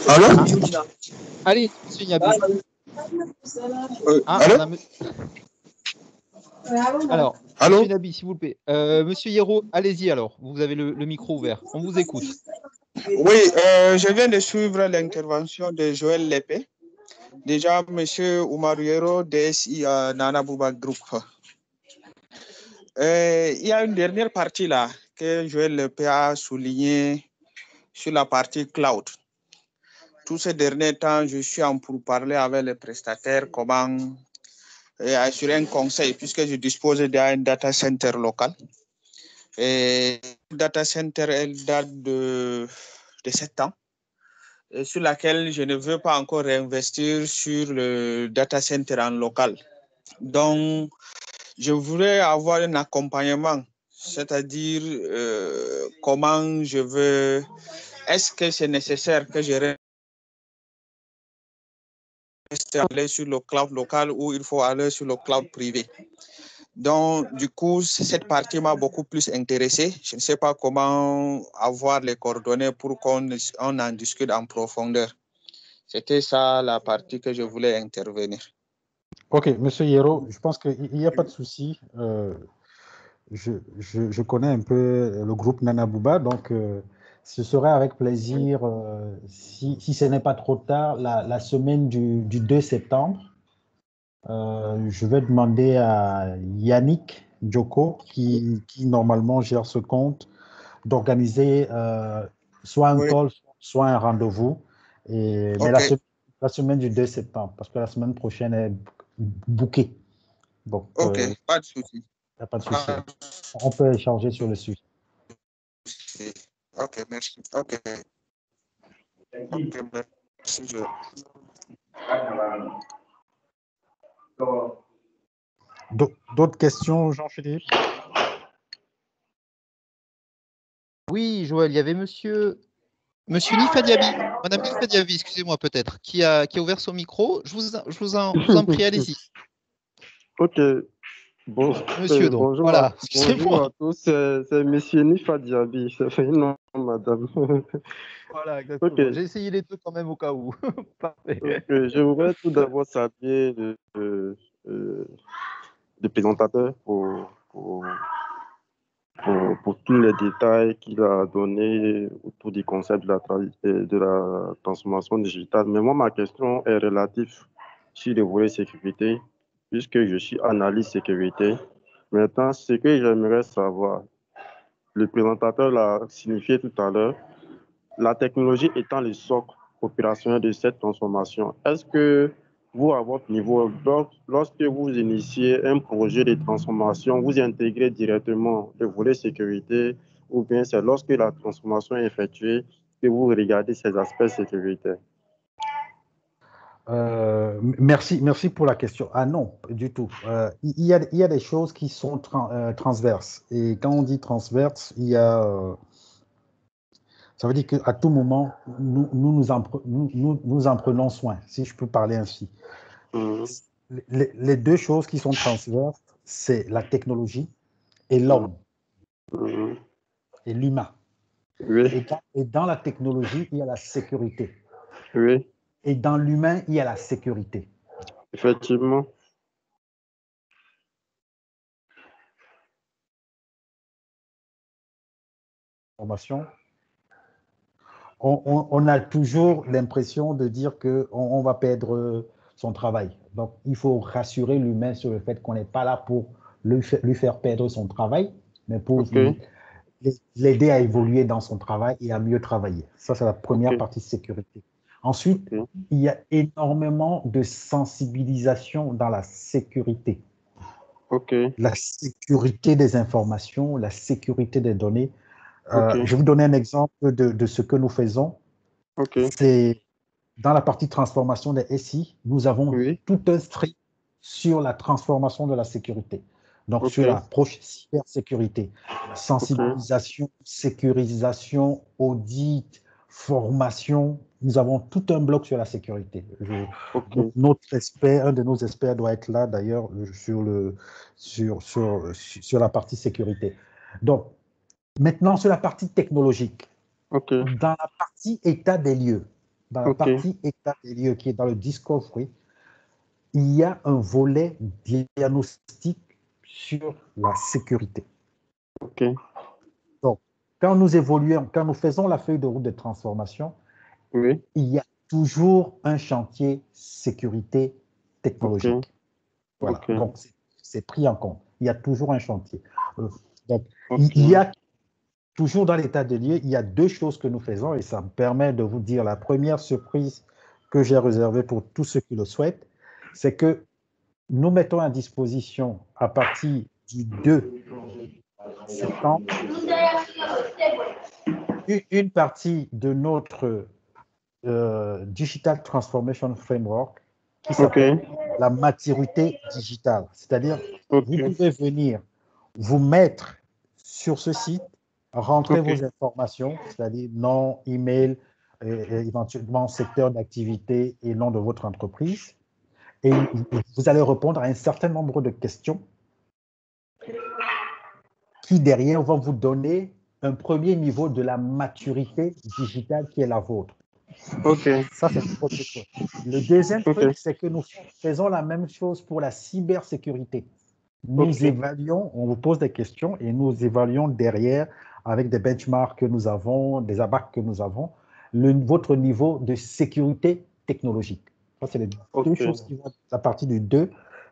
Allô? Allez, monsieur Niabi. Allô? Alors, allô? monsieur Niabi, s'il vous plaît. Monsieur Hierro, allez-y alors. Vous avez le micro ouvert. On vous écoute. Oui, je viens de suivre l'intervention de Joël Lépé. Déjà, monsieur Oumar Hierro, DSI Nana Bouba Group. Il y a une dernière partie là que Joël Lépé a souligné sur la partie cloud. Tous ces derniers temps, je suis en pourparlers avec les prestataires comment assurer un conseil puisque je dispose d'un data center local. Et le data center, elle date de 7 ans. sur laquelle je ne veux pas encore réinvestir sur le data center en local. Donc, je voudrais avoir un accompagnement, c'est-à-dire comment je veux... Est-ce que c'est nécessaire que je reste aller sur le cloud local ou il faut aller sur le cloud privé? Donc, du coup, cette partie m'a beaucoup plus intéressé. Je ne sais pas comment avoir les coordonnées pour qu'on en discute en profondeur. C'était ça la partie que je voulais intervenir. Ok, Monsieur Hierro, je pense qu'il n'y a pas de souci. Je connais un peu le groupe Nana Bouba, donc ce serait avec plaisir, si ce n'est pas trop tard, la semaine du 2 septembre. Je vais demander à Yannick Djoko, qui normalement gère ce compte, d'organiser soit un call, soit un rendez-vous. Mais la semaine du 2 septembre, parce que la semaine prochaine est bookée. Donc, ok, pas de souci. il n'y a pas de souci. On peut échanger sur le sujet. Ok, merci. Ok. Ok, merci. D'autres questions, Jean-Philippe? Oui, Joël, il y avait Monsieur Nifa Diaby, Madame Nifa Diaby, excusez-moi peut-être, qui a ouvert son micro. Je vous en prie, allez-y. Ok. Bon, Monsieur, donc, bonjour, voilà, bonjour excusez-moi. à tous, c'est Monsieur Nifa Diaby, c'est fait non, madame. Voilà, exactement. Ok, J'ai essayé les deux quand même au cas où. Parfait. je voudrais tout d'abord saluer le présentateur pour tous les détails qu'il a donnés autour du concept de la transformation digitale. Mais moi, ma question est relative sur le volet sécurité, puisque je suis analyste sécurité. Maintenant, ce que j'aimerais savoir, le présentateur l'a signifié tout à l'heure, la technologie étant le socle opérationnel de cette transformation. Est-ce que vous, à votre niveau, lorsque vous initiez un projet de transformation, vous intégrez directement le volet sécurité ou bien c'est lorsque la transformation est effectuée que vous regardez ces aspects sécuritaires? Merci pour la question. Ah non, du tout. Il y a des choses qui sont transverses. Et quand on dit transverse, ça veut dire qu'à tout moment, nous en prenons soin, si je peux parler ainsi. Les deux choses qui sont transverses, c'est la technologie et l'homme, et l'humain. Oui, Et dans la technologie, il y a la sécurité. oui, Et dans l'humain, il y a la sécurité. effectivement. Formation. On a toujours l'impression de dire qu'on va perdre son travail. Donc, il faut rassurer l'humain sur le fait qu'on n'est pas là pour lui faire perdre son travail, mais pour Ok, l'aider à évoluer dans son travail et à mieux travailler. Ça, c'est la première ok, partie de sécurité. Ensuite, ok, il y a énormément de sensibilisation dans la sécurité. ok, La sécurité des informations, la sécurité des données. ok, Je vais vous donner un exemple de ce que nous faisons. ok, C'est dans la partie transformation des SI, nous avons oui, tout un script sur la transformation de la sécurité. Donc, ok, sur l'approche cybersécurité, ok, sensibilisation, sécurisation, audit, formation. Nous avons tout un bloc sur la sécurité. ok, Un de nos experts doit être là d'ailleurs sur la partie sécurité. Donc, maintenant, sur la partie technologique, ok, dans la partie état des lieux, dans la ok, partie état des lieux qui est dans le discovery, il y a un volet diagnostic sur la sécurité. ok, Donc, quand nous faisons la feuille de route de transformation, oui, il y a toujours un chantier sécurité ok, technologique. Voilà. ok, Donc, c'est pris en compte. Il y a toujours un chantier. Donc, ok, il y a toujours dans l'état des lieux, il y a deux choses que nous faisons et ça me permet de vous dire la première surprise que j'ai réservée pour tous ceux qui le souhaitent, c'est que nous mettons à disposition à partir du 2 septembre une partie de notre Digital Transformation Framework qui s'appelle la maturité digitale. C'est-à-dire, vous pouvez venir vous mettre sur ce site, rentrer vos informations, c'est-à-dire nom, email, éventuellement secteur d'activité et nom de votre entreprise. Et vous allez répondre à un certain nombre de questions qui, derrière, vont vous donner un premier niveau de la maturité digitale qui est la vôtre. Ça, c'est le premier truc. Le deuxième truc, c'est que nous faisons la même chose pour la cybersécurité. Nous évaluons, on vous pose des questions et nous évaluons derrière, avec des benchmarks que nous avons, des abacs que nous avons, votre niveau de sécurité technologique. Ça, c'est les deux choses qui vont à partir du 2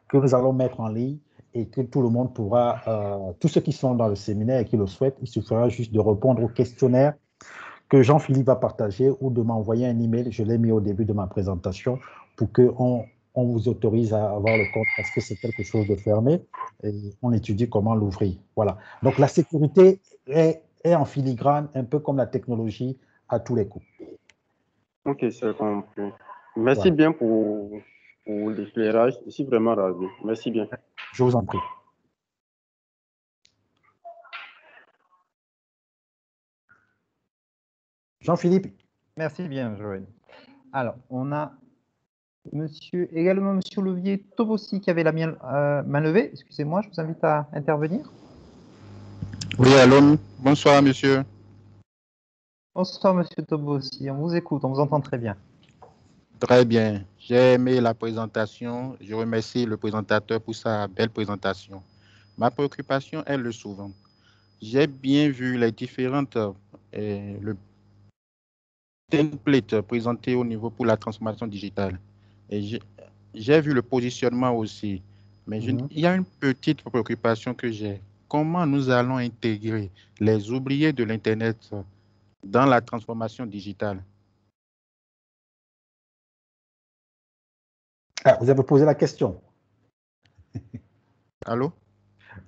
que nous allons mettre en ligne et que tout le monde pourra, tous ceux qui sont dans le séminaire et qui le souhaitent, il suffira juste de répondre au questionnaire que Jean-Philippe va partager ou de m'envoyer un email. Je l'ai mis au début de ma présentation pour qu'on vous autorise à avoir le compte parce que c'est quelque chose de fermé et on étudie comment l'ouvrir. Voilà. Donc, la sécurité est en filigrane, un peu comme la technologie à tous les coups. Ok, c'est compris. Merci bien pour l'éclairage. Je suis vraiment ravi. Merci bien. Je vous en prie. Jean-Philippe. Merci bien, Joël. Alors, on a également Monsieur Olivier Tobossi qui avait la main levée. Excusez-moi, je vous invite à intervenir. Oui, allô. Bonsoir, monsieur. Bonsoir, Monsieur Tobossi. On vous écoute, on vous entend très bien. Très bien. J'ai aimé la présentation. Je remercie le présentateur pour sa belle présentation. Ma préoccupation est le suivant. J'ai bien vu les différentes le template présenté au niveau pour la transformation digitale. Et j'ai vu le positionnement aussi. Mais il y a une petite préoccupation que j'ai. Comment nous allons intégrer les oubliés de l'Internet dans la transformation digitale? Ah, vous avez posé la question. Allô?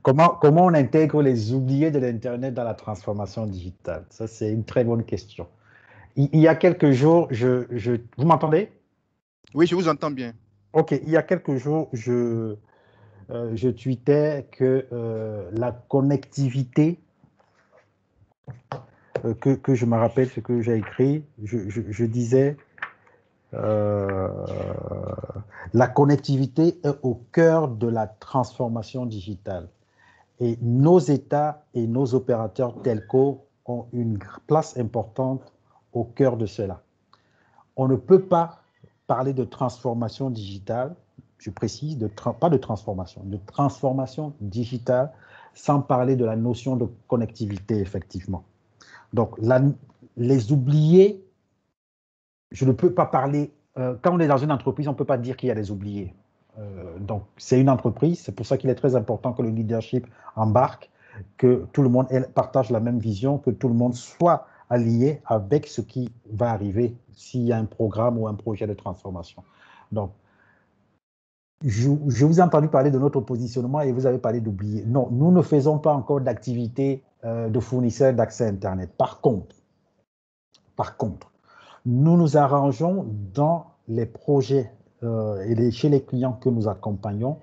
Comment on intègre les oubliés de l'Internet dans la transformation digitale? Ça, c'est une très bonne question. Il y a quelques jours, vous m'entendez? Oui, je vous entends bien. OK. Il y a quelques jours, je tweetais que la connectivité, que je me rappelle ce que j'ai écrit, je disais la connectivité est au cœur de la transformation digitale. Et nos États et nos opérateurs telco ont une place importante au cœur de cela. On ne peut pas parler de transformation digitale, je précise, pas de transformation digitale sans parler de la notion de connectivité, effectivement. Donc, les oubliés, je ne peux pas parler, quand on est dans une entreprise, on ne peut pas dire qu'il y a des oubliés. Donc, c'est une entreprise, c'est pour ça qu'il est très important que le leadership embarque, que tout le monde partage la même vision, que tout le monde soit allié avec ce qui va arriver s'il y a un programme ou un projet de transformation. Donc, je vous ai entendu parler de notre positionnement et vous avez parlé d'oublier. Non, nous ne faisons pas encore d'activité de fournisseur d'accès Internet. Par contre, nous nous arrangeons dans les projets et chez les clients que nous accompagnons,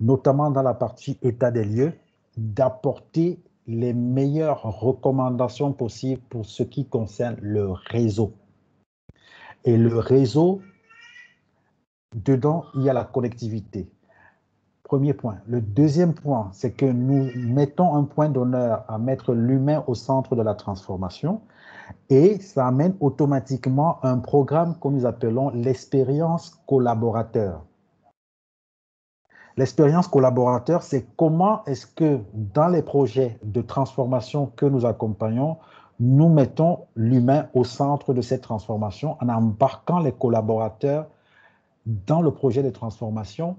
notamment dans la partie état des lieux, d'apporter les meilleures recommandations possibles pour ce qui concerne le réseau. Et le réseau, dedans, il y a la connectivité. Premier point. Le deuxième point, c'est que nous mettons un point d'honneur à mettre l'humain au centre de la transformation et ça amène automatiquement un programme que nous appelons l'expérience collaborateur. L'expérience collaborateur, c'est comment est-ce que dans les projets de transformation que nous accompagnons, nous mettons l'humain au centre de cette transformation en embarquant les collaborateurs dans le projet de transformation,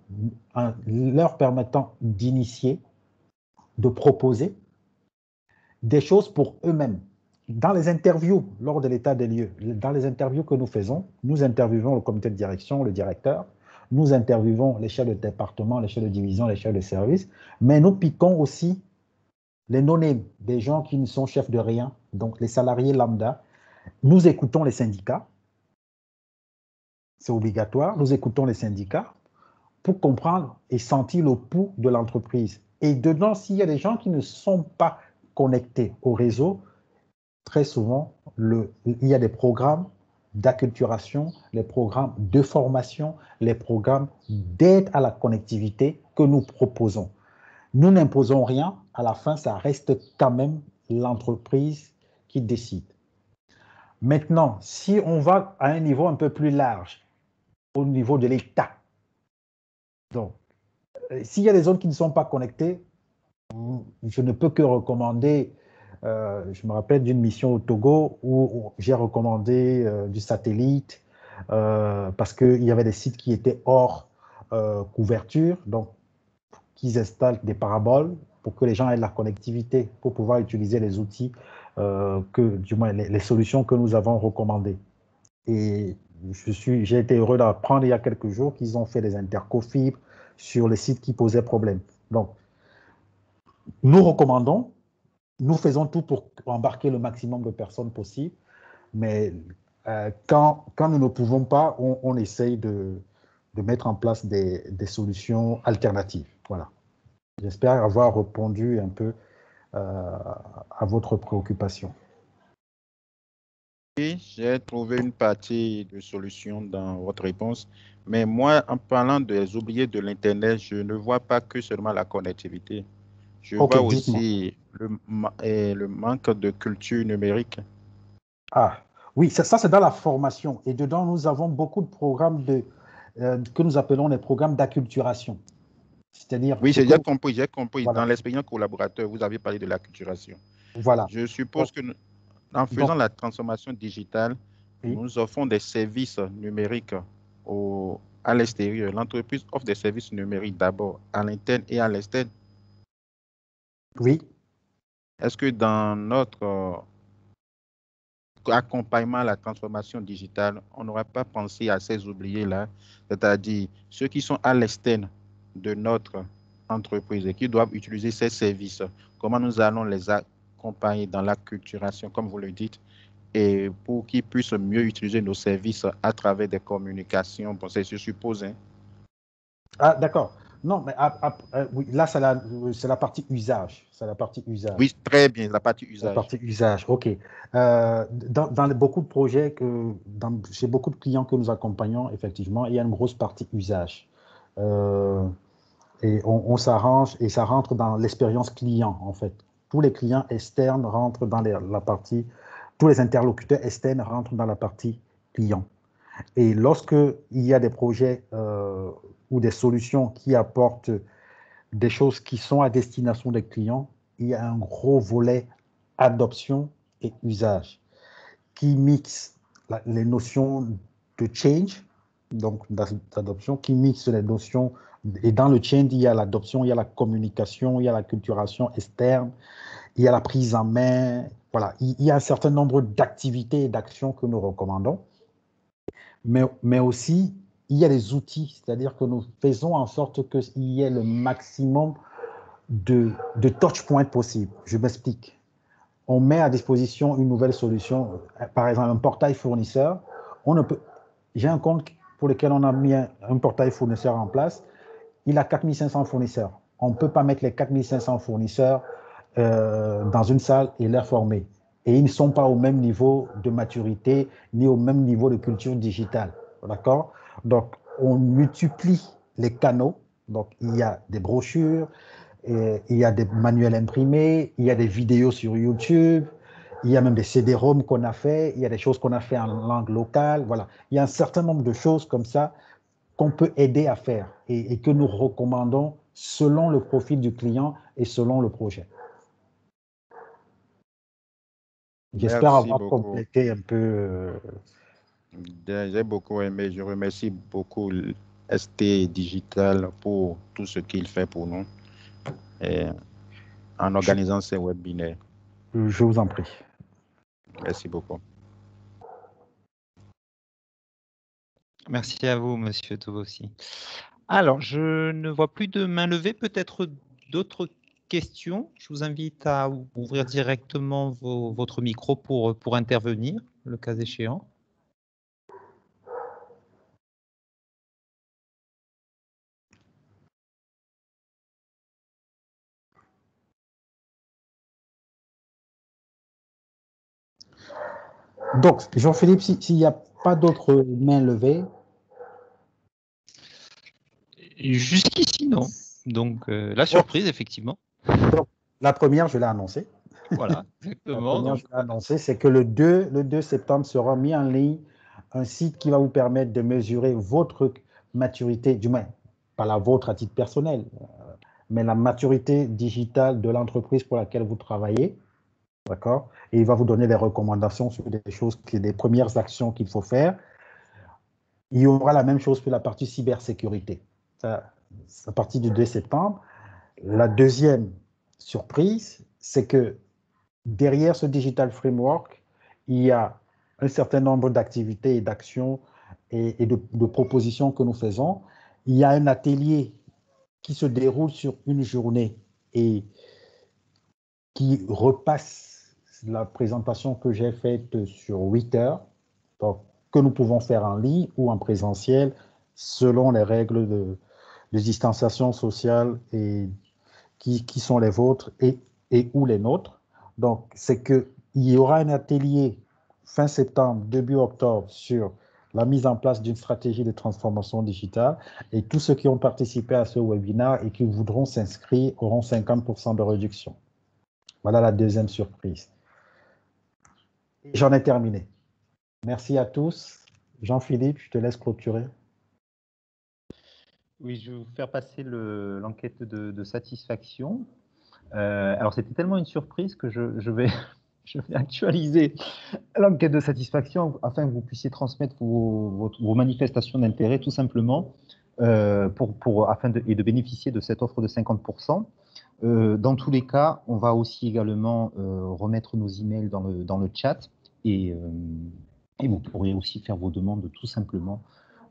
en leur permettant d'initier, de proposer des choses pour eux-mêmes. Dans les interviews, lors de l'état des lieux, dans les interviews que nous faisons, nous interviewons le comité de direction, le directeur, nous interviewons les chefs de département, les chefs de division, les chefs de service, mais nous piquons aussi les no-names, des gens qui ne sont chefs de rien, donc les salariés lambda. Nous écoutons les syndicats c'est obligatoire. Nous écoutons les syndicats pour comprendre et sentir le pouls de l'entreprise. Et dedans, s'il y a des gens qui ne sont pas connectés au réseau, très souvent, il y a des programmes d'acculturation, les programmes de formation, les programmes d'aide à la connectivité que nous proposons. Nous n'imposons rien, à la fin, ça reste quand même l'entreprise qui décide. Maintenant, si on va à un niveau un peu plus large, au niveau de l'État, donc, s'il y a des zones qui ne sont pas connectées, je ne peux que recommander, je me rappelle d'une mission au Togo où j'ai recommandé du satellite parce qu'il y avait des sites qui étaient hors couverture, donc qu'ils installent des paraboles pour que les gens aient la connectivité, pour pouvoir utiliser les outils, du moins les solutions que nous avons recommandées. Et j'ai été heureux d'apprendre il y a quelques jours qu'ils ont fait des intercofibres sur les sites qui posaient problème. Donc, nous recommandons, nous faisons tout pour embarquer le maximum de personnes possible, mais quand nous ne pouvons pas, on essaye de mettre en place des solutions alternatives. Voilà. J'espère avoir répondu un peu à votre préoccupation. Oui, j'ai trouvé une partie de solution dans votre réponse, mais moi, en parlant des oubliés de l'Internet, je ne vois pas que seulement la connectivité. Je vois aussi le manque de culture numérique. Ah, oui, ça c'est dans la formation. Et dedans, nous avons beaucoup de programmes que nous appelons les programmes d'acculturation. C'est-à-dire. Oui, j'ai compris. Voilà. Dans l'expérience collaborateur, vous avez parlé de l'acculturation. Voilà. Je suppose que en faisant la transformation digitale, oui. nous offrons des services numériques à l'extérieur. L'entreprise offre des services numériques d'abord à l'interne et à l'externe. Oui. Est-ce que dans notre accompagnement à la transformation digitale, on n'aurait pas pensé à ces oubliés-là, c'est-à-dire ceux qui sont à l'externe de notre entreprise et qui doivent utiliser ces services, comment nous allons les accompagner dans l'acculturation, comme vous le dites, et pour qu'ils puissent mieux utiliser nos services à travers des communications. Bon, c'est, je suppose. Hein. Ah, d'accord. Non, mais oui, là, c'est la partie usage. C'est la partie usage. Oui, très bien, la partie usage. La partie usage, OK. Dans beaucoup de projets, chez beaucoup de clients que nous accompagnons, effectivement, il y a une grosse partie usage. Et on s'arrange et ça rentre dans l'expérience client, en fait. Tous les clients externes rentrent dans la partie, tous les interlocuteurs externes rentrent dans la partie client. Et lorsque il y a des projets ou des solutions qui apportent des choses qui sont à destination des clients, il y a un gros volet adoption et usage qui mixe les notions de change, donc d'adoption, qui mixe les notions. Et dans le change, il y a l'adoption, il y a la communication, il y a la culturation externe, il y a la prise en main. Voilà, il y a un certain nombre d'activités et d'actions que nous recommandons. Mais aussi, il y a des outils, c'est-à-dire que nous faisons en sorte qu'il y ait le maximum de touch points possibles. Je m'explique. On met à disposition une nouvelle solution, par exemple un portail fournisseur. J'ai un compte pour lequel on a mis un portail fournisseur en place. Il a 4500 fournisseurs. On ne peut pas mettre les 4500 fournisseurs dans une salle et les former. Et ils ne sont pas au même niveau de maturité ni au même niveau de culture digitale. D'accord? Donc, on multiplie les canaux. Donc, il y a des brochures, il y a des manuels imprimés, il y a des vidéos sur YouTube, il y a même des CD-ROM qu'on a fait, il y a des choses qu'on a fait en langue locale. Voilà. Il y a un certain nombre de choses comme ça qu'on peut aider à faire et que nous recommandons selon le profil du client et selon le projet. J'espère avoir complété un peu. J'ai beaucoup aimé. Je remercie beaucoup ST Digital pour tout ce qu'il fait pour nous en organisant ces webinaires. Je vous en prie. Merci beaucoup. Merci à vous, Monsieur Touvossi. Alors, je ne vois plus de main levée. Peut-être d'autres questions. Je vous invite à ouvrir directement votre micro pour intervenir, le cas échéant. Donc, Jean-Philippe, s'il n'y a pas d'autres mains levées. Jusqu'ici, non. Donc, la surprise, effectivement. Donc, la première, je l'ai annoncée. Voilà, La exactement. première, Donc, je l'ai annoncée, c'est que le 2 septembre sera mis en ligne un site qui va vous permettre de mesurer votre maturité, du moins, pas la vôtre à titre personnel, mais la maturité digitale de l'entreprise pour laquelle vous travaillez. D'accord? Et il va vous donner des recommandations sur des choses, des premières actions qu'il faut faire. Il y aura la même chose pour la partie cybersécurité. Ça, à partir du 2 septembre. La deuxième surprise, c'est que derrière ce Digital Framework, il y a un certain nombre d'activités et d'actions et de propositions que nous faisons. Il y a un atelier qui se déroule sur une journée et qui repasse la présentation que j'ai faite sur 8 heures, donc, que nous pouvons faire en ligne ou en présentiel selon les règles de distanciation sociale et qui sont les vôtres et ou les nôtres. Donc, c'est qu'il y aura un atelier fin septembre, début octobre sur la mise en place d'une stratégie de transformation digitale et tous ceux qui ont participé à ce webinaire et qui voudront s'inscrire auront 50% de réduction. Voilà la deuxième surprise. J'en ai terminé. Merci à tous. Jean-Philippe, je te laisse clôturer. oui, je vais vous faire passer l'enquête de satisfaction. Alors, c'était tellement une surprise que je vais, je vais actualiser l'enquête de satisfaction afin que vous puissiez transmettre vos manifestations d'intérêt, tout simplement, afin de bénéficier de cette offre de 50%. Dans tous les cas, on va aussi également remettre nos emails dans le chat et vous pourrez aussi faire vos demandes tout simplement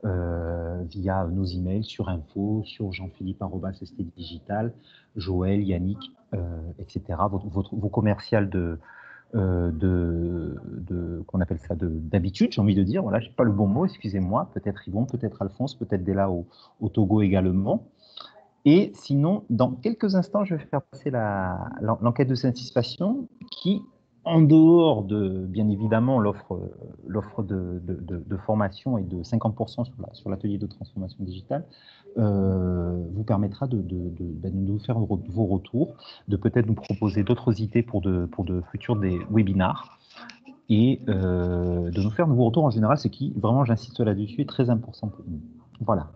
via nos emails sur info, sur jean-philippe@stdigital, Joël, Yannick, etc. Vos commerciales qu'on appelle ça d'habitude, j'ai envie de dire. Voilà, j'ai pas le bon mot, excusez-moi. Peut-être Yvon, peut-être Alphonse, peut-être Della au Togo également. Et sinon, dans quelques instants, je vais faire passer l'enquête de satisfaction qui, en dehors de, bien évidemment, l'offre de formation et de 50% sur l'atelier de transformation digitale, vous permettra de nous faire vos retours, de peut-être nous proposer d'autres idées pour de futurs des webinars et de nous faire de vos retours en général, ce qui, vraiment, j'insiste là-dessus, est très important pour nous. Voilà.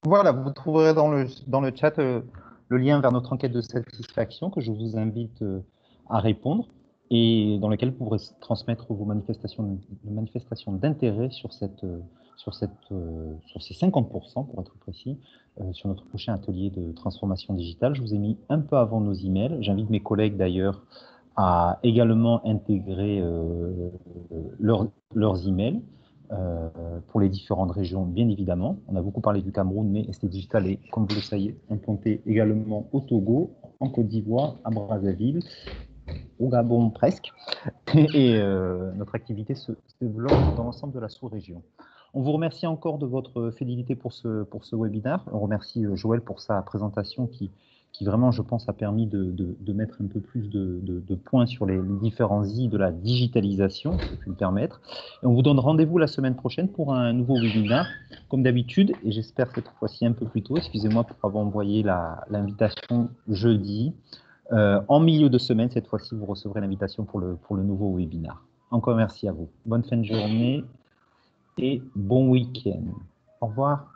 Voilà, vous trouverez dans le chat le lien vers notre enquête de satisfaction que je vous invite à répondre et dans lequel vous pourrez transmettre vos manifestations d'intérêt sur ces 50%, pour être précis, sur notre prochain atelier de transformation digitale. Je vous ai mis un peu avant nos emails. J'invite mes collègues d'ailleurs à également intégrer leurs emails. Pour les différentes régions, bien évidemment. On a beaucoup parlé du Cameroun, mais ST Digital est, comme vous le savez, implanté également au Togo, en Côte d'Ivoire, à Brazzaville, au Gabon presque. Et notre activité se développe dans l'ensemble de la sous-région. On vous remercie encore de votre fidélité pour ce webinaire. On remercie Joël pour sa présentation qui vraiment, je pense, a permis de mettre un peu plus de points sur les différents i de la digitalisation, si je puis me permettre. Et on vous donne rendez-vous la semaine prochaine pour un nouveau webinaire, comme d'habitude, et j'espère cette fois-ci un peu plus tôt. Excusez-moi pour avoir envoyé l'invitation jeudi. En milieu de semaine, cette fois-ci, vous recevrez l'invitation pour le nouveau webinaire. Encore merci à vous. Bonne fin de journée et bon week-end. Au revoir.